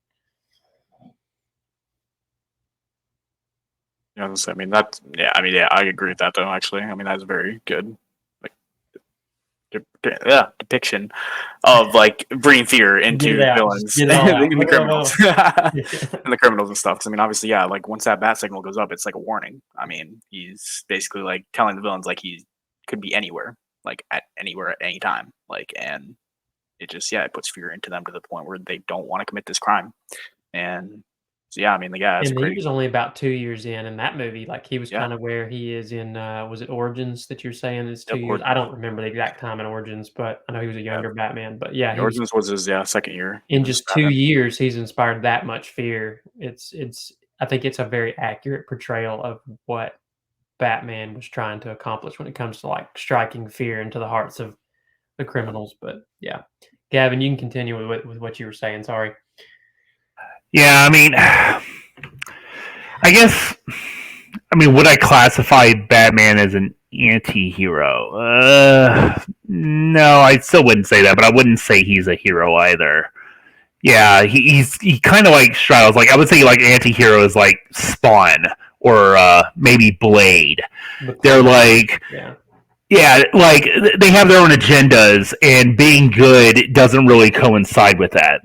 Yeah, I agree with that though. Actually, I mean, that's very good. Depiction of bringing fear into villains and the criminals and the criminals and stuff. 'Cause, I mean, obviously, once that bat signal goes up, it's like a warning. I mean, he's basically telling the villains he could be anywhere, at any time. And it just it puts fear into them to the point where they don't want to commit this crime. And so I mean, the guy. And he was only about 2 years in that movie. He was kind of where he is in. Was it Origins that you're saying is 2 years? I don't remember the exact time in Origins, but I know he was a younger Batman. But Origins was his second year. In just 2 years, he's inspired that much fear. I think it's a very accurate portrayal of what Batman was trying to accomplish when it comes to striking fear into the hearts of the criminals. But yeah, Gavin, you can continue with what you were saying. Sorry. Yeah, I mean, would I classify Batman as an anti-hero? No, I still wouldn't say that, but I wouldn't say he's a hero either. Yeah, he kind of straddles. I would say anti-hero is Spawn or maybe Blade. They're yeah, they have their own agendas, and being good doesn't really coincide with that.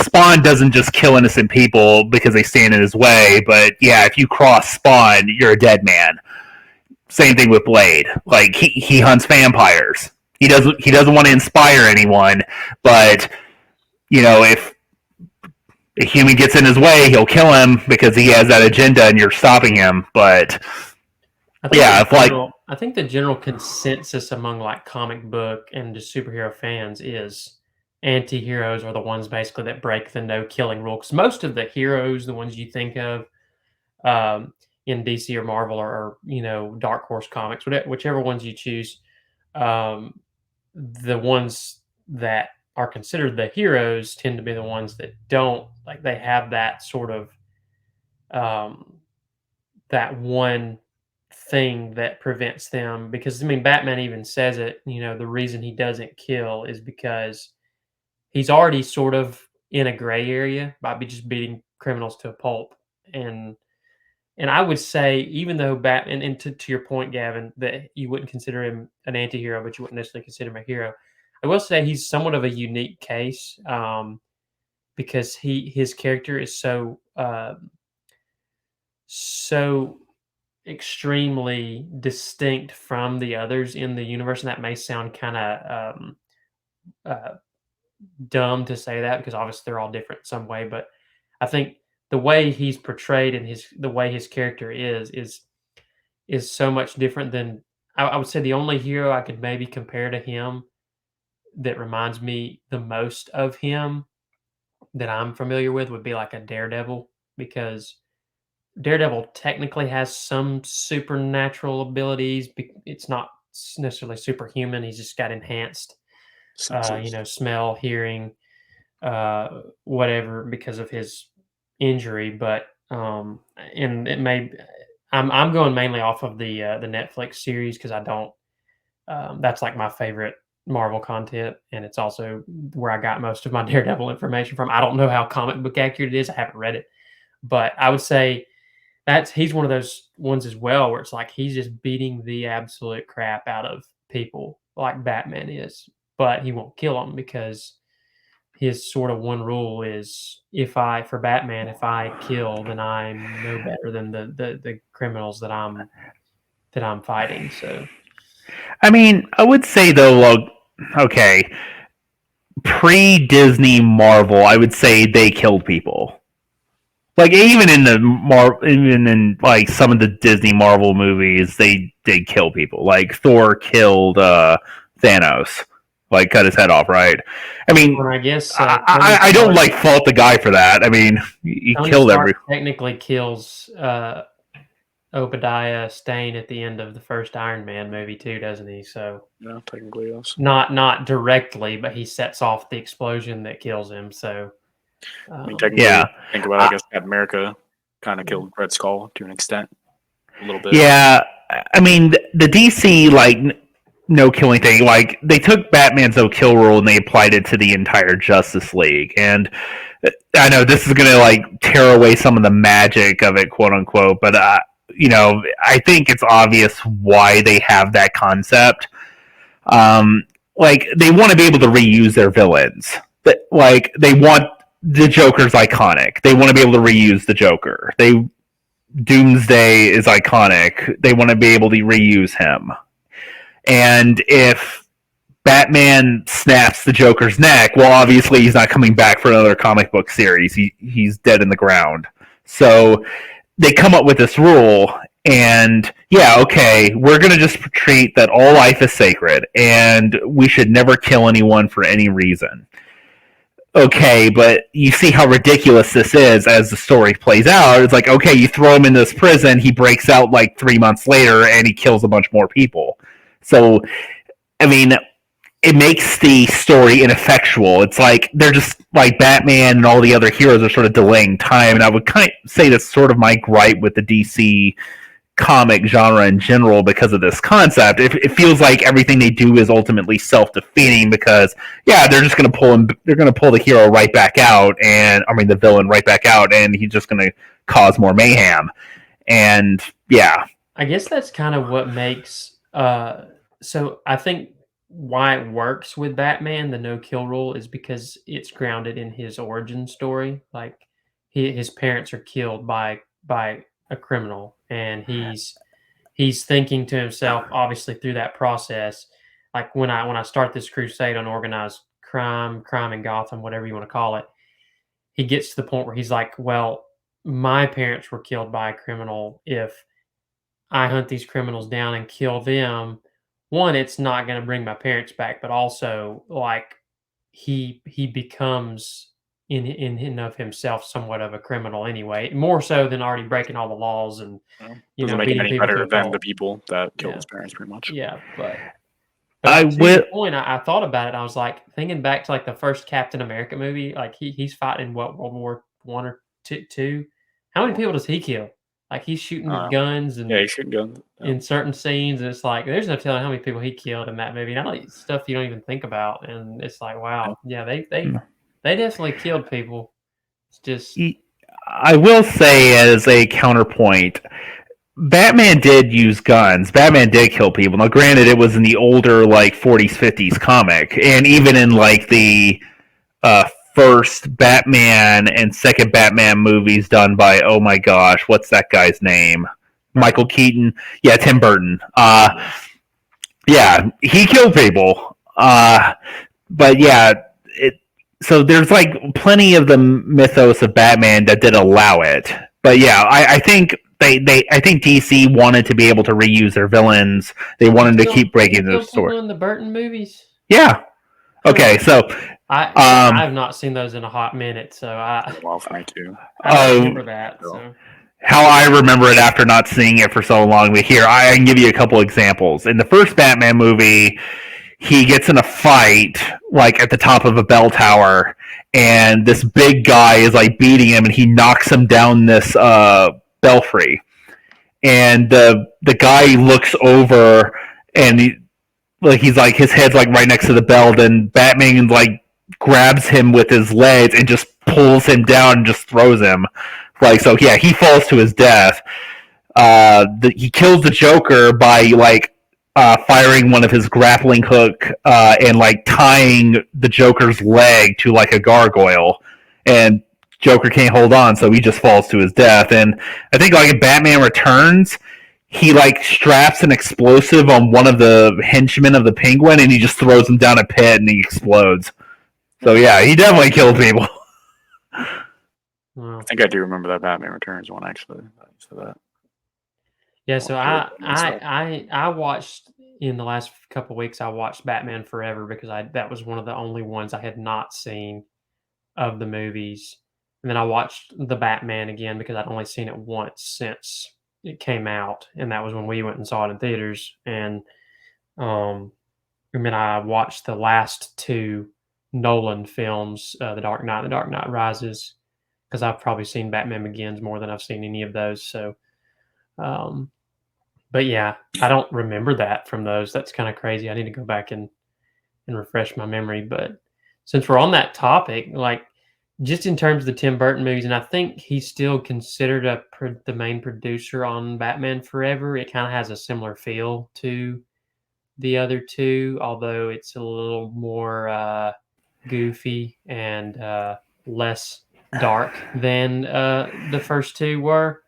Spawn doesn't just kill innocent people because they stand in his way, but if you cross Spawn, you're a dead man. Same thing with Blade. He hunts vampires. He doesn't want to inspire anyone, but if a human gets in his way, he'll kill him because he has that agenda and you're stopping him. But I think the general consensus among like comic book and just superhero fans is anti-heroes are the ones basically that break the no killing rule. Because most of the heroes, the ones you think of um, in DC or Marvel or Dark Horse Comics, whichever ones you choose, um, the ones that are considered the heroes tend to be the ones that don't like they have that sort of um, that one thing that prevents them because I mean Batman even says it, the reason he doesn't kill is because he's already sort of in a gray area by just beating criminals to a pulp. And I would say even though Batman and to your point, Gavin, that you wouldn't consider him an anti-hero, but you wouldn't necessarily consider him a hero. I will say he's somewhat of a unique case because his character is so extremely distinct from the others in the universe, and that may sound kind of uh, dumb to say that because obviously they're all different some way, but I think the way he's portrayed and the way his character is so much different than I would say the only hero I could maybe compare to him that reminds me the most of him that I'm familiar with would be like a Daredevil because Daredevil technically has some supernatural abilities. It's not necessarily superhuman. He's just got enhanced, Senses. smell, hearing, whatever because of his injury. But and it may, I'm going mainly off of the Netflix series because I don't. That's like my favorite Marvel content, and it's also where I got most of my Daredevil information from. I don't know how comic book accurate it is. I haven't read it, but I would say he's one of those ones as well where it's like he's just beating the absolute crap out of people like Batman is, but he won't kill them because his sort of one rule is for Batman, if I kill, then I'm no better than the criminals that I'm fighting. So I mean, I would say though, okay, pre-Disney Marvel, I would say they killed people. Like even in even in like some of the Disney Marvel movies, they kill people. Like Thor killed Thanos, like cut his head off. Right? I mean, well, I guess I don't like fault the guy for that. I mean, he Tony killed Stark technically kills Obadiah Stane at the end of the first Iron Man movie too, doesn't he? So Yeah, technically yes. not directly, but he sets off the explosion that kills him. So I mean, technically, yeah. think about it, I guess Captain America kind of killed Red Skull to an extent, a little bit. Yeah, I mean the DC like no killing thing. Like they took Batman's no kill rule and they applied it to the entire Justice League. And I know this is gonna like tear away some of the magic of it, quote unquote. But I think it's obvious why they have that concept. Like they want to be able to reuse their villains. But like they want the Joker's iconic. They want to be able to reuse the Joker. Doomsday is iconic. They want to be able to reuse him. And if Batman snaps the Joker's neck, well, obviously he's not coming back for another comic book series. He's dead in the ground. So they come up with this rule, and yeah, okay, we're going to just treat that all life is sacred, and we should never kill anyone for any reason. Okay, but you see how ridiculous this is as the story plays out. It's like, okay, you throw him in this prison, he breaks out like 3 months later, and he kills a bunch more people. So, I mean, it makes the story ineffectual. It's like they're just like Batman and all the other heroes are sort of delaying time. And I would kind of say that's sort of my gripe with the DC comic genre in general because of this concept. It feels like everything they do is ultimately self-defeating because they're just going to pull him. They're going to pull the hero right back out, and I mean the villain right back out, and he's just going to cause more mayhem. And I guess that's kind of what makes. So I think why it works with Batman, the no kill rule, is because it's grounded in his origin story. Like his parents are killed by a criminal, and he's thinking to himself, obviously through that process, like when I start this crusade on organized crime in Gotham, whatever you want to call it, he gets to the point where he's like, well, my parents were killed by a criminal. If I hunt these criminals down and kill them, one, it's not going to bring my parents back, but also like he becomes in and of himself somewhat of a criminal anyway, more so than already breaking all the laws and Doesn't make him beating any people to better a than the pulp. people that killed Yeah. his parents, pretty much. Yeah, but I to will. your point, I thought about it. And I was like thinking back to like the first Captain America movie. Like he's fighting in what, World War One or two? How many people does he kill? Like he's shooting with guns and Yeah, he shooting guns. Yeah. in certain scenes, and it's like there's no telling how many people he killed in that movie. Not like stuff you don't even think about, and it's like wow, yeah, they definitely killed people. It's just I will say, as a counterpoint, Batman did use guns. Batman did kill people. Now, granted, it was in the older, like 40s, 50s comic, and even in like the first Batman and second Batman movies done by, oh my gosh, what's that guy's name? Michael Keaton. Yeah, Tim Burton. Yeah, he killed people. But yeah, so there's like plenty of the mythos of Batman that did allow it. But yeah, I think I think DC wanted to be able to reuse their villains. They wanted to keep breaking those stories. In the Burton movies. Yeah. Okay, so I have not seen those in a hot minute, so well, for me too. I remember that. So. How I remember it after not seeing it for so long, but here I can give you a couple examples. In the first Batman movie, he gets in a fight like at the top of a bell tower, and this big guy is like beating him, and he knocks him down this belfry, and the guy looks over, and he's like his head's like right next to the bell. Then Batman like grabs him with his legs and just pulls him down and just throws him. Like, so yeah, he falls to his death. He kills the Joker by like firing one of his grappling hook and like tying the Joker's leg to like a gargoyle, and Joker can't hold on, so he just falls to his death. And I think like in Batman Returns, he like straps an explosive on one of the henchmen of the Penguin, and he just throws him down a pit, and he explodes. So yeah, he definitely killed people. I think I do remember that Batman Returns one actually. So that. Yeah, so I watched in the last couple of weeks. I watched Batman Forever because that was one of the only ones I had not seen of the movies, and then I watched the Batman again because I'd only seen it once since it came out, and that was when we went and saw it in theaters. And then I watched the last two Nolan films, The Dark Knight and The Dark Knight Rises, because I've probably seen Batman Begins more than I've seen any of those. So, but yeah, I don't remember that from those. That's kind of crazy. I need to go back and refresh my memory. But since we're on that topic, like just in terms of the Tim Burton movies, and I think he's still considered the main producer on Batman Forever. It kind of has a similar feel to the other two, although it's a little more goofy and less dark than the first two were.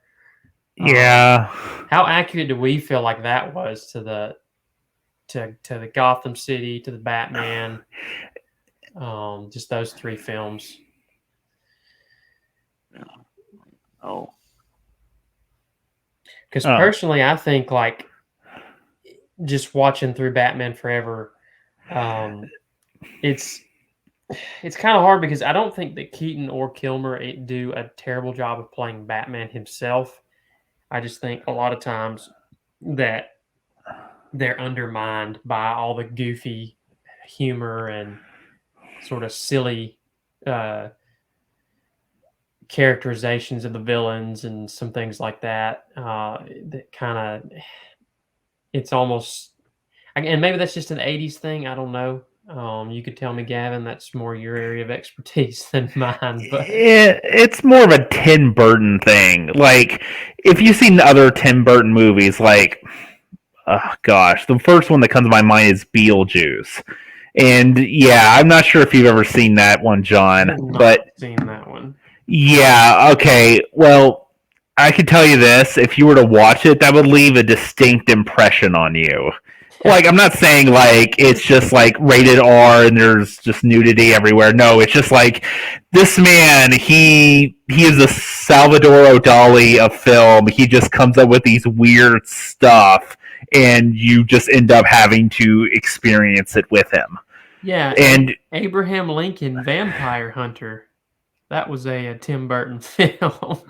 Yeah. How accurate do we feel like that was to the Gotham City, to the Batman? Just those three films. Yeah. Oh. Because personally, I think like just watching through Batman Forever, it's kind of hard because I don't think that Keaton or Kilmer do a terrible job of playing Batman himself. I just think a lot of times that they're undermined by all the goofy humor and sort of silly characterizations of the villains and some things like that. That kind of, it's almost, and maybe that's just an 80s thing. I don't know. You could tell me, Gavin, that's more your area of expertise than mine. But it's more of a Tim Burton thing. Like, if you've seen other Tim Burton movies, like, oh gosh, the first one that comes to my mind is Beetlejuice. And yeah, I'm not sure if you've ever seen that one, John. But seen that one. Yeah, okay. Well, I can tell you this. If you were to watch it, that would leave a distinct impression on you. Like, I'm not saying, like, it's just, like, rated R and there's just nudity everywhere. No, it's just, like, this man, he is Salvador Dali of film. He just comes up with these weird stuff, and you just end up having to experience it with him. Yeah, And Abraham Lincoln, Vampire Hunter. That was a Tim Burton film.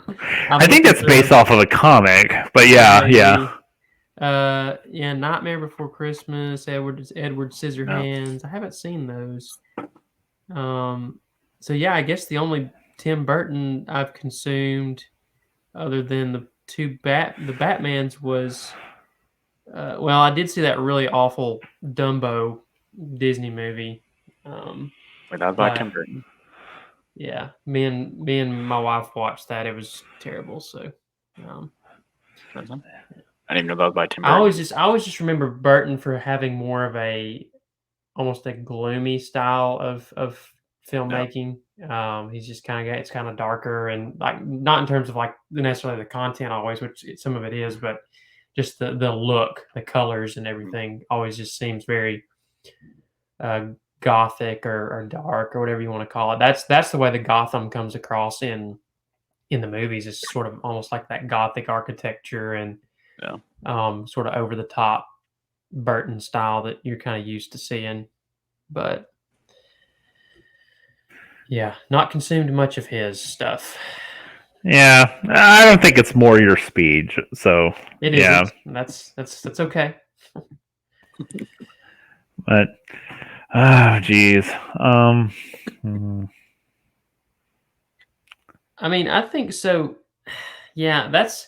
I think that's based off of a comic, but yeah. Yeah, Nightmare Before Christmas, Edward Scissorhands. I haven't seen those. So yeah, I guess the only Tim Burton I've consumed, other than the Batmans, was well, I did see that really awful Dumbo Disney movie. Wait, that was by Tim Burton. Yeah, me and my wife watched that. It was terrible. So, I didn't even know that was by Tim I Burton. always just remember Burton for having more of almost a gloomy style of filmmaking. He's just it's kind of darker, and like not in terms of like necessarily the content always, which some of it is, but just the look, the colors, and everything always just seems very gothic or dark or whatever you want to call it. That's the way the Gotham comes across in the movies. Is sort of almost like that gothic architecture and sort of over the top Burton style that you're kind of used to seeing. But yeah, not consumed much of his stuff. Yeah, I don't think it's more your speed. So It isn't. That's okay. But geez. I mean, I think so. Yeah, that's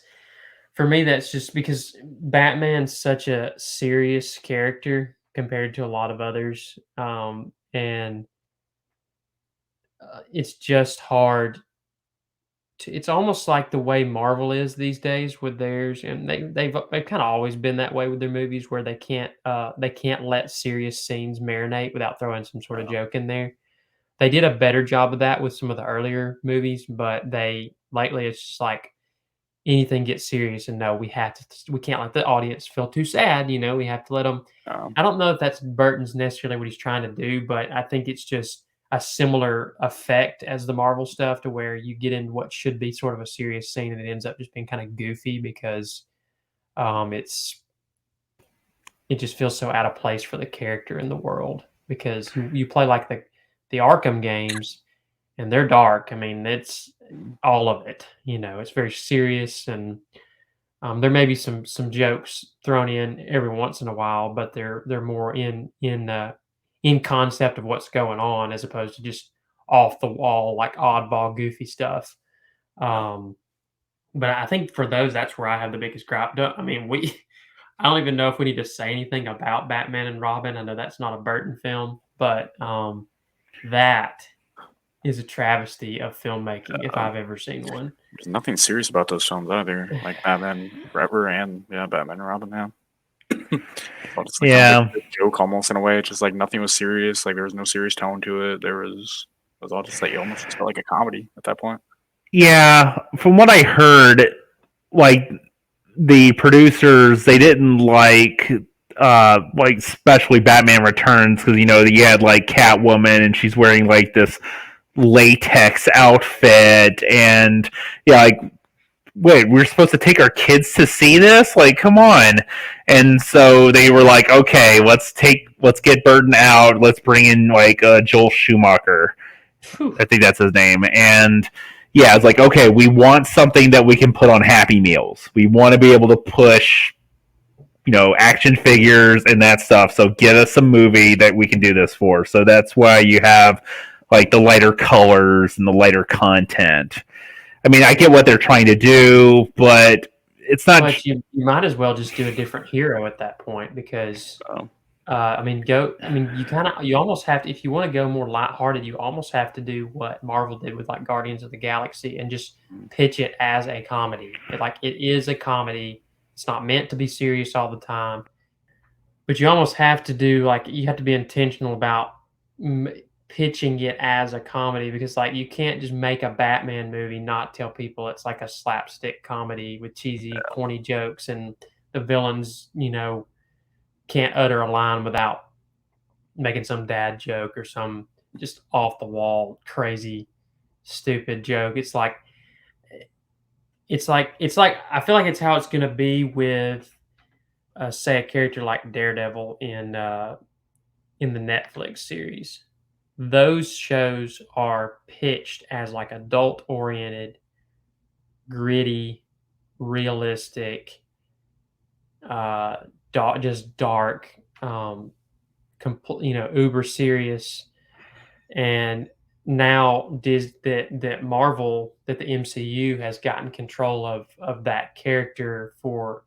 for me. That's just because Batman's such a serious character compared to a lot of others, and it's just hard. It's almost like the way Marvel is these days with theirs, and they've kind of always been that way with their movies, where they can't let serious scenes marinate without throwing some sort of joke in there. They did a better job of that with some of the earlier movies, but lately it's just like anything gets serious, and no, we can't let the audience feel too sad. We have to let them. I don't know if that's Burton's necessarily what he's trying to do, but I think it's just a similar effect as the Marvel stuff, to where you get in what should be sort of a serious scene, and it ends up just being kind of goofy because it just feels so out of place for the character in the world, because you play like the Arkham games, and they're dark. I mean, it's all of it. It's very serious, and there may be some jokes thrown in every once in a while, but they're more in concept of what's going on, as opposed to just off the wall like oddball goofy stuff. But I think for those, that's where I have the biggest gripe. I mean, I don't even know if we need to say anything about Batman and Robin. I know that's not a Burton film, but that is a travesty of filmmaking if I've ever seen one. There's nothing serious about those films either, like Batman Forever and Batman and Robin. Just like a joke almost in a way. It's just like nothing was serious. Like there was no serious tone to it. It was all just like, it almost just felt like a comedy at that point. Yeah, from what I heard, like the producers, they didn't like especially Batman Returns, because you had like Catwoman, and she's wearing like this latex outfit, and like, wait, we're supposed to take our kids to see this? Like, come on. And so they were like, okay, let's get Burton out. Let's bring in like Joel Schumacher. I think that's his name. And yeah, it's like, okay, we want something that we can put on Happy Meals. We want to be able to push, action figures and that stuff. So get us a movie that we can do this for. So that's why you have like the lighter colors and the lighter content. I mean, I get what they're trying to do, but it's not. But you might as well just do a different hero at that point, because you almost have to, if you want to go more lighthearted, you almost have to do what Marvel did with like Guardians of the Galaxy, and just pitch it as a comedy. It is a comedy. It's not meant to be serious all the time, but you almost have to you have to be intentional about pitching it as a comedy, because like you can't just make a Batman movie not tell people it's like a slapstick comedy with cheesy, corny jokes, and the villains, can't utter a line without making some dad joke or some just off the wall, crazy, stupid joke. It's like it's like I feel like it's how it's going to be with say a character like Daredevil in the Netflix series. Those shows are pitched as like adult oriented, gritty, realistic, just dark, uber serious. And now that Marvel, that the MCU has gotten control of that character for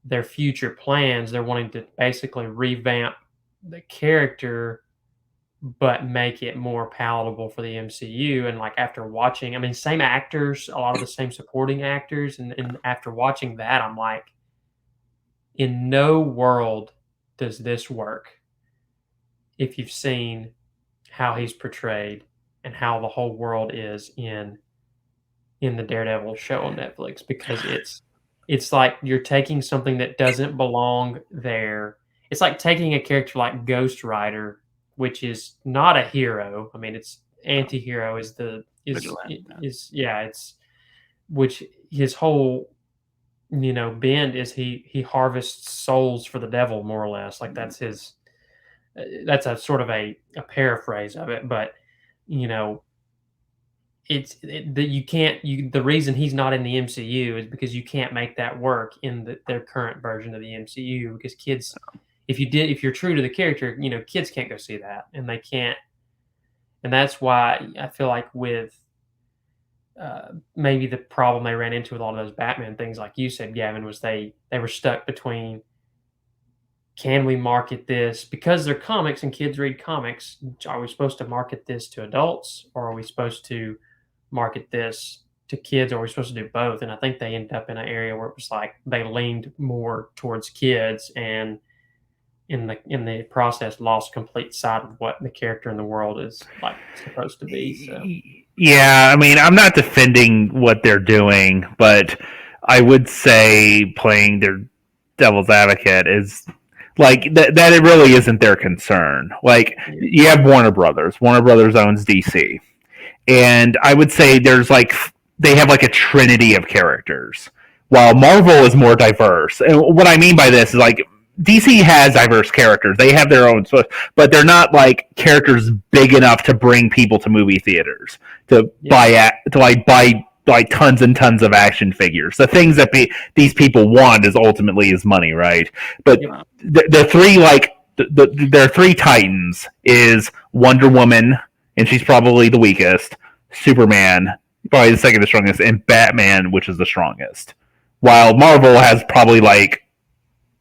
their future plans. They're wanting to basically revamp the character, but make it more palatable for the MCU. And like after watching, I mean, same actors, a lot of the same supporting actors, and after watching that, I'm like, in no world does this work if you've seen how he's portrayed and how the whole world is in the Daredevil show on Netflix, because it's like you're taking something that doesn't belong there. It's like taking a character like Ghost Rider, which is not a hero. I mean, it's anti-hero is the Vigilante. it's which his whole bend is he harvests souls for the devil, more or less. Like that's his that's a sort of a paraphrase of it, but you know that you can't the reason he's not in the MCU is because you can't make that work in their current version of the MCU, because kids, if you're true to the character, kids can't go see that, and they can't. And that's why I feel like with maybe the problem they ran into with all of those Batman things, like you said, Gavin, was they were stuck between, can we market this because they're comics and kids read comics? Are we supposed to market this to adults, or are we supposed to market this to kids, or are we supposed to do both? And I think they ended up in an area where it was like they leaned more towards kids, and in the process lost complete sight of what the character in the world is like supposed to be. So yeah, I mean, I'm not defending what they're doing, but I would say playing their devil's advocate is like that it really isn't their concern. Like, you have Warner Brothers. Warner Brothers owns DC. And I would say they have like a trinity of characters, while Marvel is more diverse. And what I mean by this is like DC has diverse characters. They have their own, but they're not like characters big enough to bring people to movie theaters to buy like tons and tons of action figures. The things that these people want is ultimately money, right? But the three their three titans is Wonder Woman, and she's probably the weakest. Superman, probably the second strongest, and Batman, which is the strongest. While Marvel has probably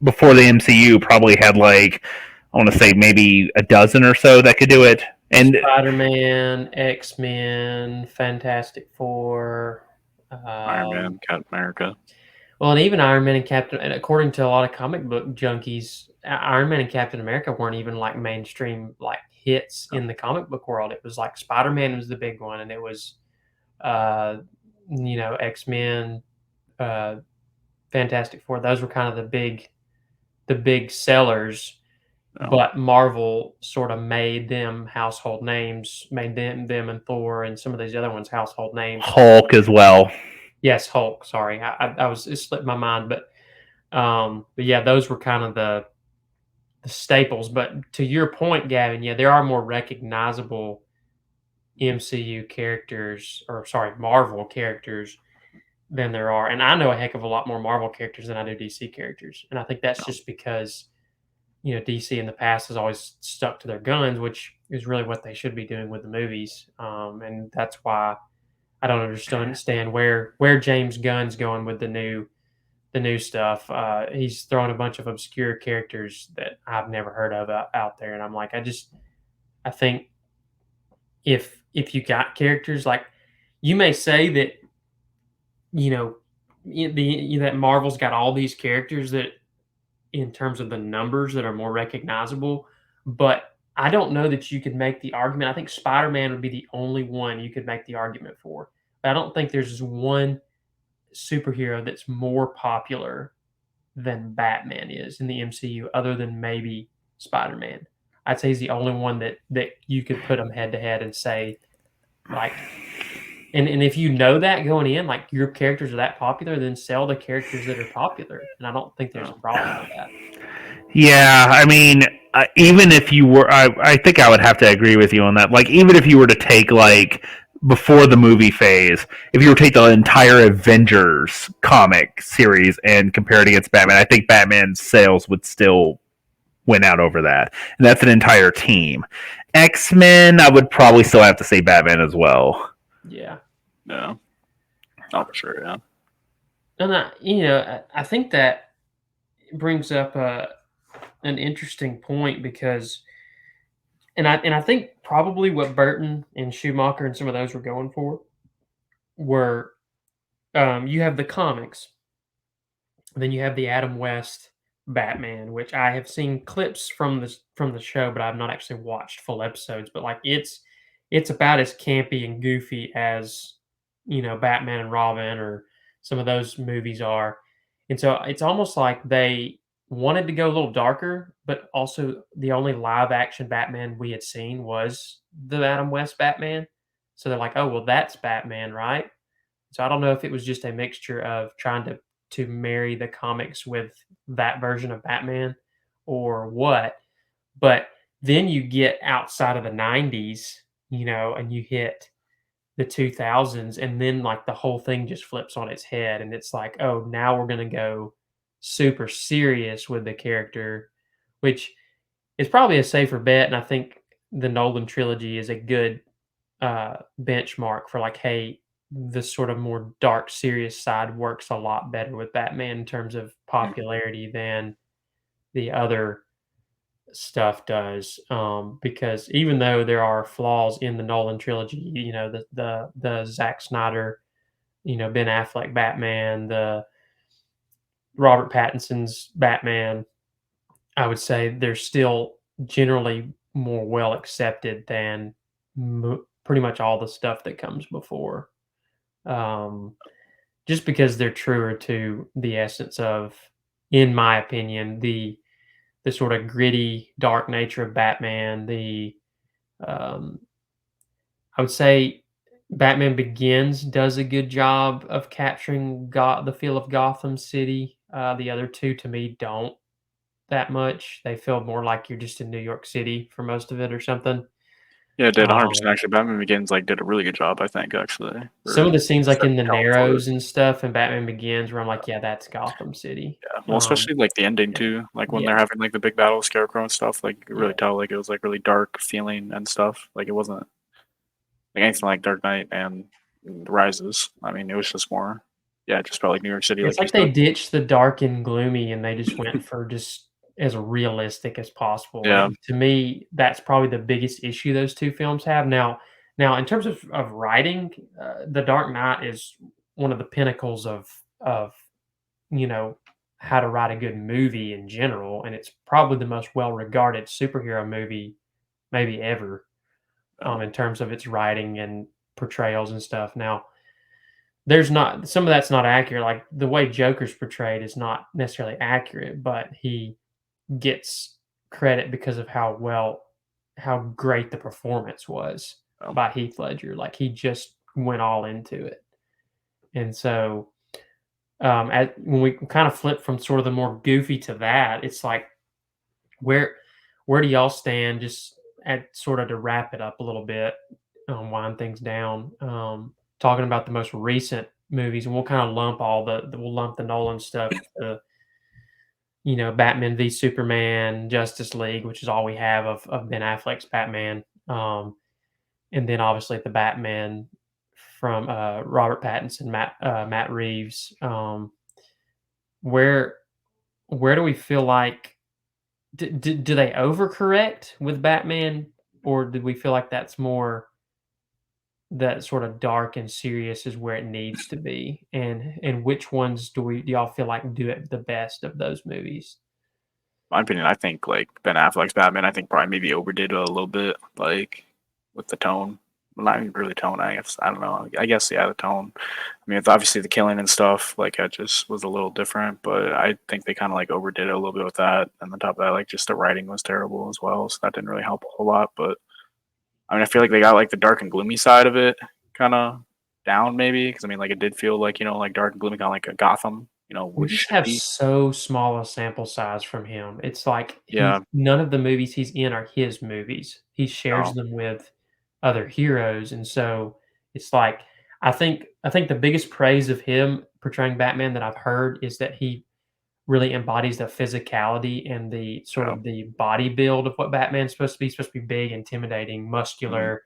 before the MCU, probably had I want to say maybe a dozen or so that could do it. And Spider-Man, X-Men, Fantastic Four, Iron Man, Captain America. Well, and even Iron Man and Captain, and according to a lot of comic book junkies, Iron Man and Captain America weren't even mainstream hits in the comic book world. It was like Spider-Man was the big one, and it was, X-Men, Fantastic Four. Those were kind of the big sellers. Oh. But Marvel sort of made them household names, made them and Thor and some of these other ones household names. Hulk as well. Yes, Hulk. Sorry, it slipped my mind, but yeah, those were kind of the staples. But to your point, Gavin, yeah, there are more recognizable MCU characters, or sorry, Marvel characters than there are. And I know a heck of a lot more Marvel characters than I do DC characters. And I think that's just because, DC in the past has always stuck to their guns, which is really what they should be doing with the movies. And that's why I don't understand where James Gunn's going with the new stuff. He's throwing a bunch of obscure characters that I've never heard of out there. And I'm like, I think if you got characters you may say that, that Marvel's got all these characters that in terms of the numbers that are more recognizable, but I don't know that you could make the argument. I think Spider-Man would be the only one you could make the argument for. But I don't think there's just one superhero that's more popular than Batman is in the MCU, other than maybe Spider-Man. I'd say he's the only one that you could put them head to head and say, And if you know that going in, like your characters are that popular, then sell the characters that are popular. And I don't think there's a problem with that. Yeah, I mean, even if you were, I think I would have to agree with you on that. Like, even if you were to take like before the movie phase, if you were to take the entire Avengers comic series and compare it against Batman, I think Batman's sales would still win out over that, and that's an entire team. X-Men, I would probably still have to say Batman as well. Yeah. Yeah. Oh, for sure. Yeah. And I think that brings up an interesting point because, and I think probably what Burton and Schumacher and some of those were going for were, you have the comics, then you have the Adam West Batman, which I have seen clips from the show, but I've not actually watched full episodes. But like it's about as campy and goofy as Batman and Robin or some of those movies are, and so it's almost like they wanted to go a little darker, but also the only live action Batman we had seen was the Adam West Batman. So they're like, oh well, that's Batman, right? So I don't know if it was just a mixture of trying to marry the comics with that version of Batman or what. But then you get outside of the 90s, and you hit the 2000s, and then like the whole thing just flips on its head and it's like, oh, now we're going to go super serious with the character, which is probably a safer bet. And I think the Nolan trilogy is a good benchmark for like, hey, the sort of more dark, serious side works a lot better with Batman in terms of popularity than the other stuff does. Because even though there are flaws in the Nolan trilogy, the Zack Snyder, Ben Affleck Batman, the Robert Pattinson's Batman, I would say they're still generally more well accepted than pretty much all the stuff that comes before. Um, just because they're truer to the essence of, in my opinion, the sort of gritty, dark nature of Batman. Um, I would say Batman Begins does a good job of capturing the feel of Gotham City. The other two, to me, don't that much. They feel more like you're just in New York City for most of it or something. Yeah, it did 100% Um, actually. Batman Begins like did a really good job, I think, actually, some of for the scenes, like in setting the the tone for it. Narrows and stuff, and Batman Begins, where I'm like, yeah, that's Gotham City. Yeah, well, especially like the ending Yeah, too, like when yeah, they're having like the big battle with Scarecrow and stuff. Like you could really yeah. tell like it was like really dark feeling and stuff. Like it wasn't like anything like Dark Knight and Rises. I mean, it was just more, yeah, just felt like New York City, It's like you like they said. ditched the dark and gloomy, and they just went for just as realistic as possible, Yeah, and to me, that's probably the biggest issue those 2 films have. Now in terms of writing, The Dark Knight is one of the pinnacles of, you know, how to write a good movie in general, and it's probably the most well-regarded superhero movie maybe ever, yeah, in terms of its writing and portrayals and stuff. Now there's not some of that's not accurate, like, the way Joker's portrayed is not necessarily accurate, but he gets credit because of how great the performance was yeah. by Heath Ledger, like, he just went all into it, and so, when we kind of flip from sort of the more goofy to that, it's like, where where do y'all stand just at sort of to wrap it up a little bit, wind things down, talking about the most recent movies, and we'll kind of we'll lump the Nolan stuff, Batman v Superman, Justice League, which is all we have of Ben Affleck's Batman, and then obviously the Batman from Robert Pattinson, Matt Reeves. Where where do we feel like do they overcorrect with Batman, or did we feel like that's more that sort of dark and serious is where it needs to be? And which ones do y'all feel like do it the best of those movies? My opinion, I think like Ben Affleck's Batman, I think probably maybe overdid it a little bit, like with the tone. Well, not even really tone, I guess. I don't know. I guess yeah, the tone. I mean, it's obviously the killing and stuff. Like, it just was a little different, but I think they kind of like overdid it a little bit with that. And on top of that, like just the writing was terrible as well, so that didn't really help a whole lot. But I mean, I feel like they got like the dark and gloomy side of it kind of down maybe because I mean like it did feel like like dark and gloomy, kind of like a Gotham, We which just should have be. so small a sample size from him. It's like Yeah. none of the movies he's in are his movies. He shares No. them with other heroes, and so it's like I think the biggest praise of him portraying Batman that I've heard is that he really embodies the physicality and the sort Yeah. of the body build of what Batman's supposed to be. He's supposed to be big, intimidating, Mhm. muscular.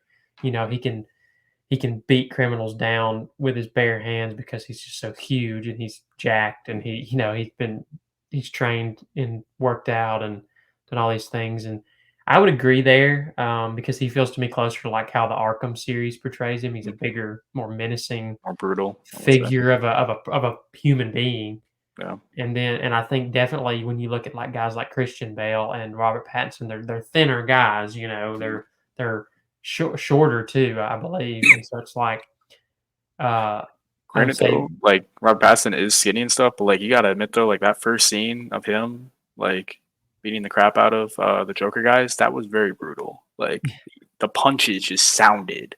He can beat criminals down with his bare hands because he's just so huge and he's jacked and he's trained and worked out and done all these things. And I would agree there because he feels to me closer to like how the Arkham series portrays him. He's a Mhm. bigger, more menacing More brutal, I would say. figure of a human being. Yeah. And I think definitely when you look at like guys like Christian Bale and Robert Pattinson, they're thinner guys. Mhm. They're shorter too, I believe, and so it's like uh, I would Granted say though, like Robert Pattinson is skinny and stuff, but like you gotta admit though, like that first scene of him like beating the crap out of the Joker guys, that was very brutal. Like the punches just sounded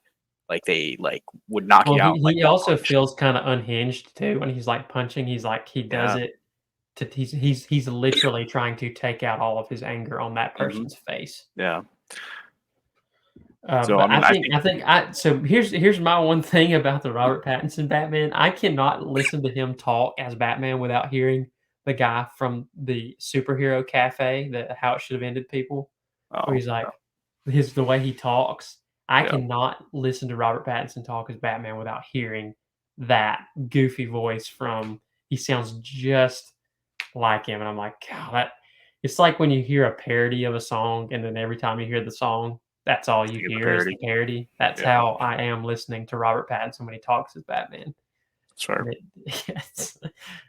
like they like would knock well, you he out like he one also punch. feels kind of unhinged too when he's like punching. He's like he does Yeah. it to he's literally trying to take out all of his anger on that Hmm. person's face. Yeah. So I But I mean, I think think. I think I so here's my one thing about the Robert Pattinson Batman. I cannot listen to him talk as Batman without hearing the guy from the superhero cafe, that how it should have ended people, where Oh he's like the way he talks. I yeah. cannot listen to Robert Pattinson talk as Batman without hearing that goofy voice from he sounds just like him, and I'm like, God, it's like when you hear a parody of a song, and then every time you hear the song, that's all you You get the hear is the parody. parody. That's Yeah. how I am listening to Robert Pattinson when he talks as Batman. Sure. And yes,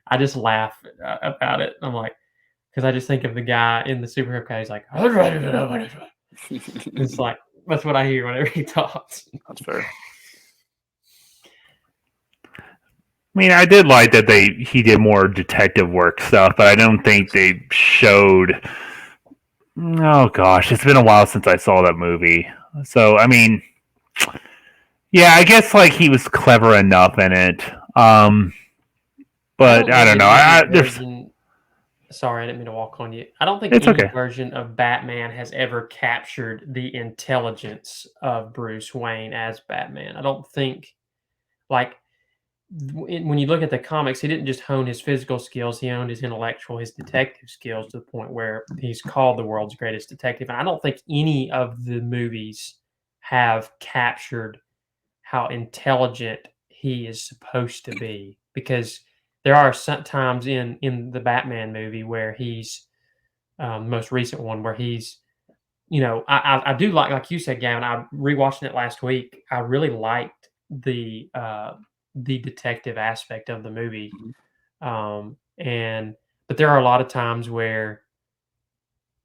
I just laugh about it. I'm like, because I just think of the guy in the superhero guy. He's like, it's like that's what I hear whenever he talks. That's fair. I mean, I did like that he did more detective work stuff, but I don't think they showed. Oh gosh, it's been a while since I saw that movie. So I mean, yeah, I guess like he was clever enough in it. I But don't I know don't that know. any There's version. Sorry, I didn't mean to walk on you. I don't think it's any okay. version of Batman has ever captured the intelligence of Bruce Wayne as Batman. I don't think, like, when you look at the comics, he didn't just hone his physical skills, he honed his intellectual, his detective skills to the point where he's called the world's greatest detective. And I don't think any of the movies have captured how intelligent he is supposed to be, because there are some times in the Batman movie where he's the most recent one where he's I do like you said, Gavin. I rewatching it last week. I really liked the detective aspect of the movie, Mhm. and but there are a lot of times where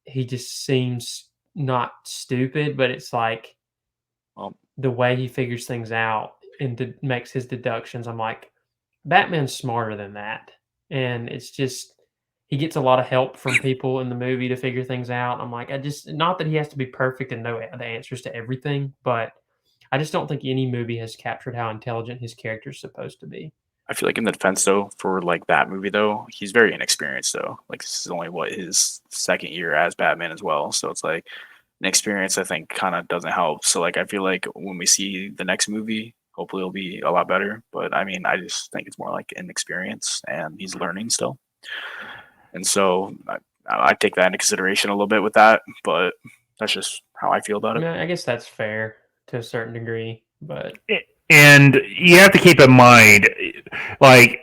he just seems not stupid, but it's like Well, the way he figures things out and makes his deductions. I'm like, Batman's smarter than that, and it's just he gets a lot of help from people in the movie to figure things out. I'm like, I just not that he has to be perfect and know the answers to everything, but I just don't think any movie has captured how intelligent his character's supposed to be. I feel like in the defense though, for like that movie though, he's very inexperienced though. Like this is only what his second year as Batman as well. So it's like inexperience I think kind of doesn't help. So like I feel like when we see the next movie, hopefully it'll be a lot better. But I mean, I just think it's more like inexperience and he's learning still. And so I take that into consideration a little bit with that. But that's just how I feel about I it. mean, I guess that's fair to a certain degree, but And you have to keep in mind, like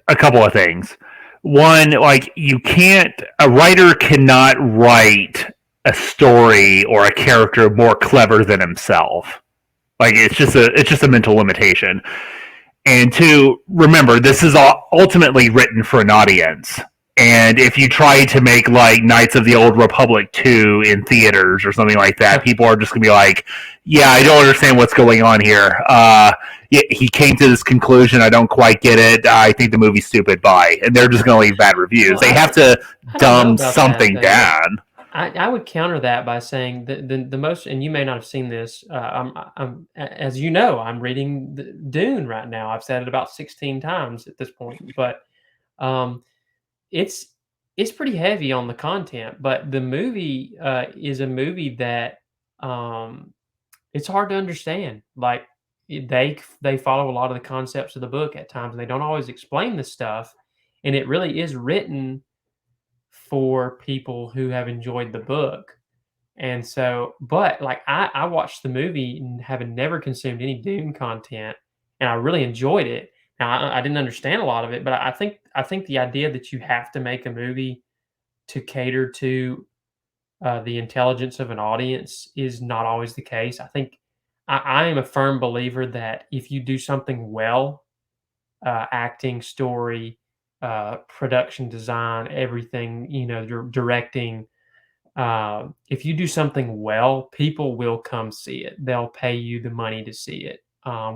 a couple of things. One, like a writer cannot write a story or a character more clever than himself. Like it's just a mental limitation. And two, remember, this is ultimately written for an audience. And if you try to make like Knights of the Old Republic 2 in theaters or something like that, people are just going to be like, yeah, I don't understand what's going on here. He came to this conclusion. I don't quite get it. I think the movie's stupid. Bye. And they're just going to leave bad reviews. well, They have to I don't know dumb about that something though. down. I would counter that by saying the most, and you may not have seen this. As you know, I'm reading Dune right now. I've said it about 16 times at this point, but um, it's it's pretty heavy on the content. But the movie is a movie that um, it's hard to understand. Like they follow a lot of the concepts of the book at times, and they don't always explain the stuff. And it really is written for people who have enjoyed the book. And so, but like I watched the movie and having never consumed any Dune content, and I really enjoyed it. Now I didn't understand a lot of it, but I think the idea that you have to make a movie to cater to the intelligence of an audience is not always the case. I think I am a firm believer that if you do something well, acting, story, production design, everything, you're directing. If you do something well, people will come see it. They'll pay you the money to see it,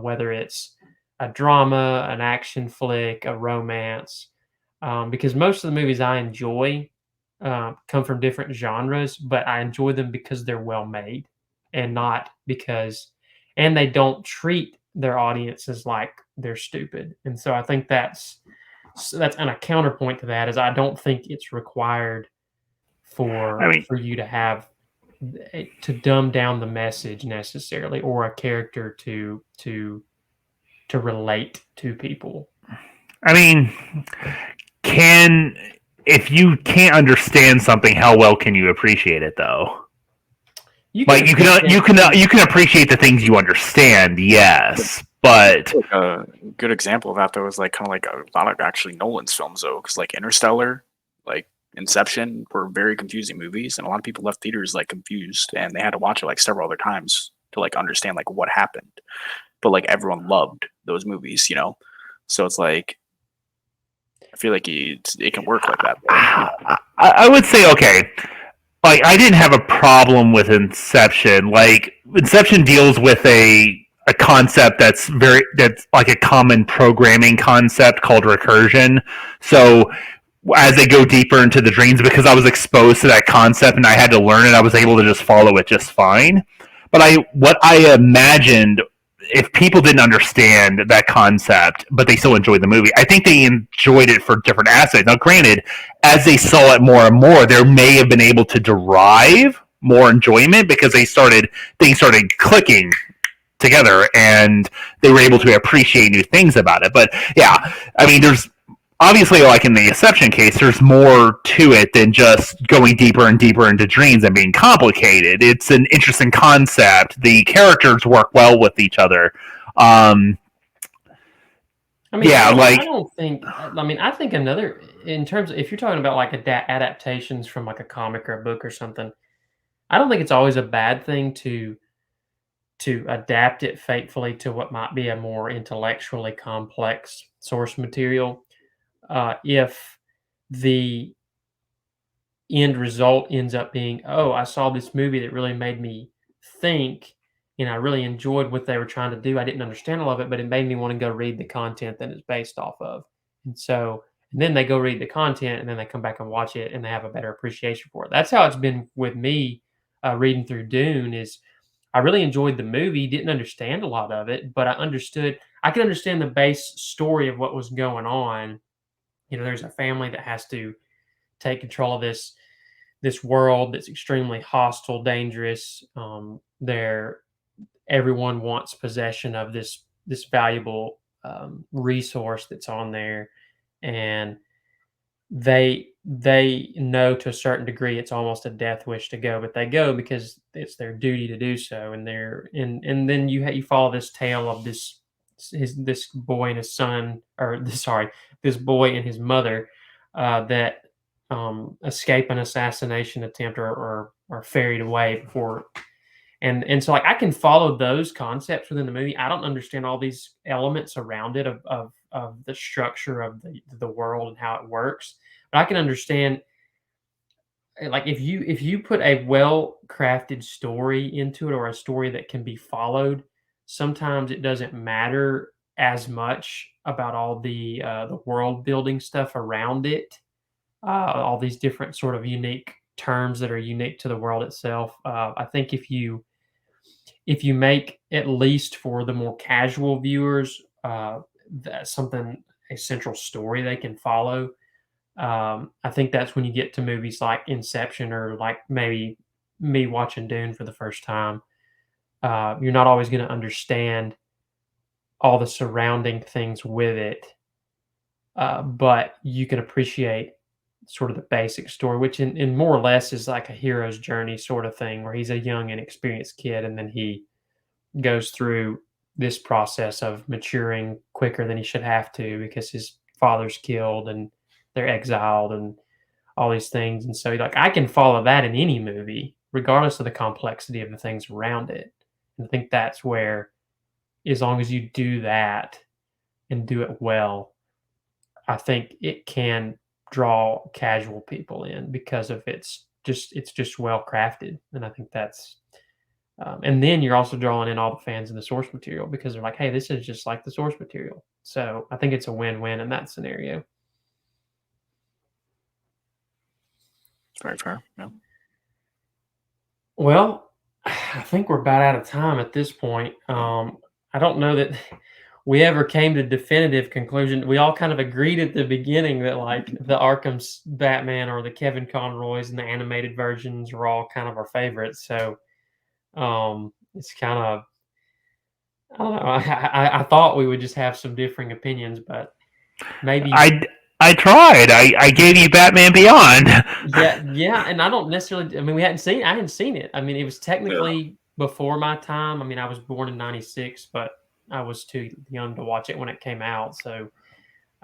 whether it's a drama, an action flick, a romance. Because most of the movies I enjoy come from different genres, but I enjoy them because they're well made and not because, and they don't treat their audiences like they're stupid. And so I think that's and a counterpoint to that is I don't think it's required I mean, for you to have to dumb down the message necessarily or a character to relate to people. I mean, can if you can't understand something, how well can you appreciate it though? You Like appreciate you can appreciate the things you understand, yes, but Like a good example of that though is like kind of like a lot of actually Nolan's films though, because like Interstellar, like Inception were very confusing movies, and a lot of people left theaters like confused, and they had to watch it like several other times to like understand like what happened. But like everyone loved those movies, you know. So it's like I feel like it can work like that. I would say okay. Like I didn't have a problem with Inception. Like Inception deals with a concept that's like a common programming concept called recursion. So as they go deeper into the dreams, because I was exposed to that concept and I had to learn it, I was able to just follow it just fine. But what I imagined, if people didn't understand that concept, but they still enjoyed the movie, I think they enjoyed it for different aspects. Now, granted, as they saw it more and more, they may have been able to derive more enjoyment because things started clicking together and they were able to appreciate new things about it. But yeah, I mean, there's obviously, like in the Inception case, there's more to it than just going deeper and deeper into dreams and being complicated. It's an interesting concept. The characters work well with each other. I mean, Yeah, I like don't think. I mean, I think another in terms of, if you're talking about like adaptations from like a comic or a book or something, I don't think it's always a bad thing to adapt it faithfully to what might be a more intellectually complex source material. If the end result ends up being, oh, I saw this movie that really made me think, and I really enjoyed what they were trying to do. I didn't understand all of it, but it made me want to go read the content that it's based off of. And so, and then they go read the content, and then they come back and watch it, and they have a better appreciation for it. That's how it's been with me reading through Dune. Is I really enjoyed the movie, didn't understand a lot of it, but I could understand the base story of what was going on. There's a family that has to take control of this world that's extremely hostile, dangerous. There, everyone wants possession of this valuable resource that's on there, and they know to a certain degree it's almost a death wish to go, but they go because it's their duty to do so. And then you follow this tale of this boy and his son, or sorry, this boy and his mother that escape an assassination attempt or are ferried away before. And so like I can follow those concepts within the movie. I don't understand all these elements around it of the structure of the world and how it works, but I can understand, like, if you put a well crafted story into it, or a story that can be followed, sometimes it doesn't matter as much about all the world building stuff around it, all these different sort of unique terms that are unique to the world itself. I think if you make, at least for the more casual viewers, that something, a central story they can follow. I think that's when you get to movies like Inception, or like maybe me watching Dune for the first time. You're not always going to understand all the surrounding things with it, but you can appreciate sort of the basic story, which in more or less is like a hero's journey sort of thing, where he's a young and experienced kid, and then he goes through this process of maturing quicker than he should have to because his father's killed and they're exiled and all these things. And so, like, I can follow that in any movie, regardless of the complexity of the things around it. And I think that's where, as long as you do that and do it well, I think it can draw casual people in because of it's just well crafted. And I think that's and then you're also drawing in all the fans of the source material because they're like, hey, this is just like the source material. So I think it's a win-win in that scenario. Very fair. Yeah. Well, I think we're about out of time at this point. I don't know that we ever came to definitive conclusion. We all kind of agreed at the beginning that like the Arkham's Batman or the Kevin Conroy's and the animated versions were all kind of our favorites. So it's kind of, I don't know. I thought we would just have some differing opinions, but maybe I tried. I gave you Batman Beyond. yeah, and I don't necessarily. I mean, I hadn't seen it. I mean, it was technically before my time. I mean, I was born in '96, but I was too young to watch it when it came out. So,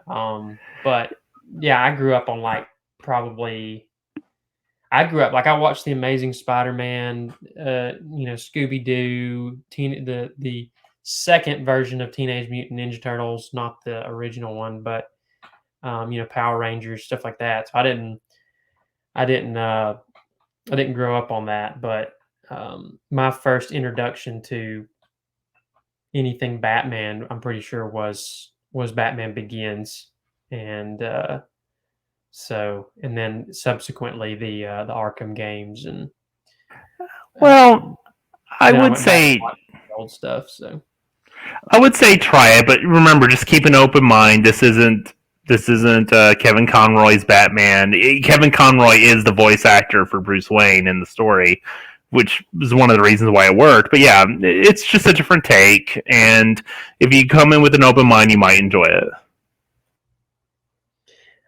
but yeah, I grew up on like probably. I grew up like I watched The Amazing Spider-Man, Scooby Doo, the second version of Teenage Mutant Ninja Turtles, not the original one, but Power Rangers, stuff like that. So I didn't grow up on that, but my first introduction to anything Batman, I'm pretty sure was Batman Begins, and and then subsequently the Arkham games, and Well, I then would went back say and watched the old stuff. So try it, but remember, just keep an open mind. This isn't Kevin Conroy's Batman. Kevin Conroy is the voice actor for Bruce Wayne in the story, which is one of the reasons why it worked. But yeah, it's just a different take, and if you come in with an open mind, you might enjoy it.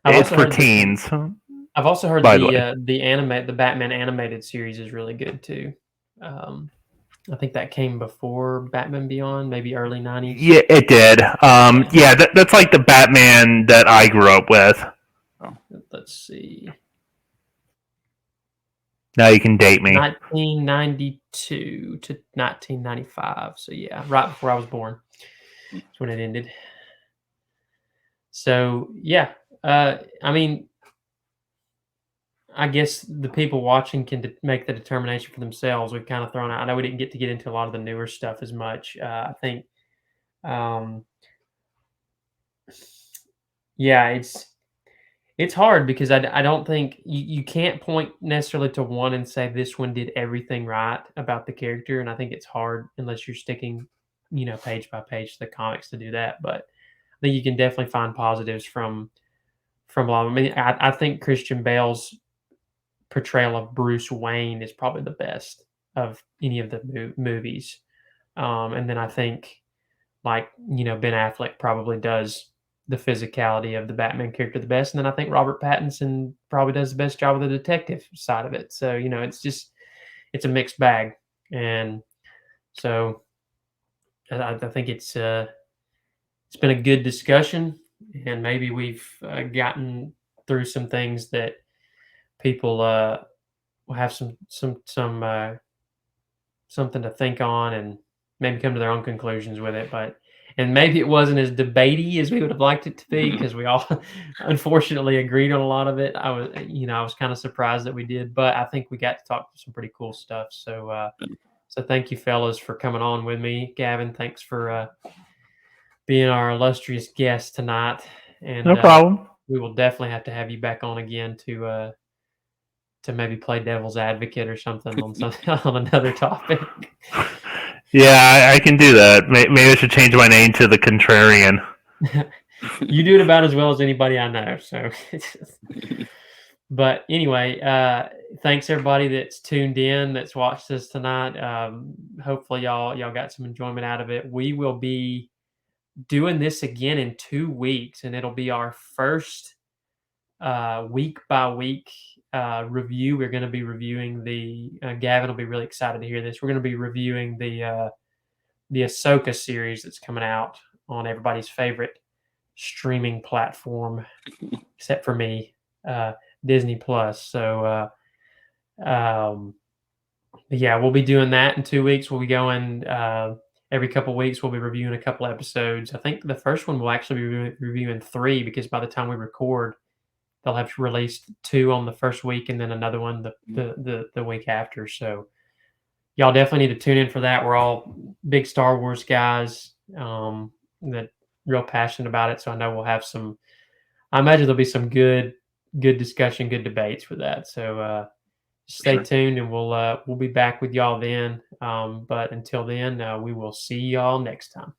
It's for teens. I've also heard by the Batman animated series is really good too. I think that came before Batman Beyond, maybe early '90s. Yeah, it did. Yeah, that's like the Batman that I grew up with. Let's see. Now you can date me. 1992 to 1995. So yeah, right before I was born. That's when it ended. So yeah, I mean, I guess the people watching can make the determination for themselves. We've kind of thrown out. I know we didn't get to get into a lot of the newer stuff as much. I think, yeah, it's hard because I don't think you can't point necessarily to one and say this one did everything right about the character, and I think it's hard unless you're sticking, page by page to the comics to do that. But I think you can definitely find positives from a lot of them. I mean, I think Christian Bale's portrayal of Bruce Wayne is probably the best of any of the movies. And then I think, like, Ben Affleck probably does the physicality of the Batman character the best. And then I think Robert Pattinson probably does the best job with the detective side of it. So, it's a mixed bag. And so I think it's been a good discussion, and maybe we've gotten through some things that people will have something to think on and maybe come to their own conclusions with it. And maybe it wasn't as debatey as we would have liked it to be, because we all unfortunately agreed on a lot of it. I was kind of surprised that we did, but I think we got to talk to some pretty cool stuff. So thank you, fellas, for coming on with me. Gavin, thanks for being our illustrious guest tonight. And no problem. We will definitely have to have you back on again to to maybe play devil's advocate or something on on another topic. Yeah, I can do that. Maybe I should change my name to the Contrarian. You do it about as well as anybody I know. So, but anyway, thanks everybody that's tuned in, that's watched us tonight. Hopefully, y'all got some enjoyment out of it. We will be doing this again in 2 weeks, and it'll be our first week by week review. We're going to be reviewing the Gavin will be really excited to hear this. We're going to be reviewing the Ahsoka series that's coming out on everybody's favorite streaming platform, except for me, Disney Plus. So, yeah, we'll be doing that in 2 weeks. We'll be going every couple of weeks. We'll be reviewing a couple episodes. I think the first one will actually be reviewing 3 because by the time we record, they'll have released 2 on the first week and then another one the week after. So y'all definitely need to tune in for that. We're all big Star Wars guys that real passionate about it. So I know we'll have some. I imagine there'll be some good discussion, good debates with that. So stay tuned, and we'll be back with y'all then. But until then, we will see y'all next time.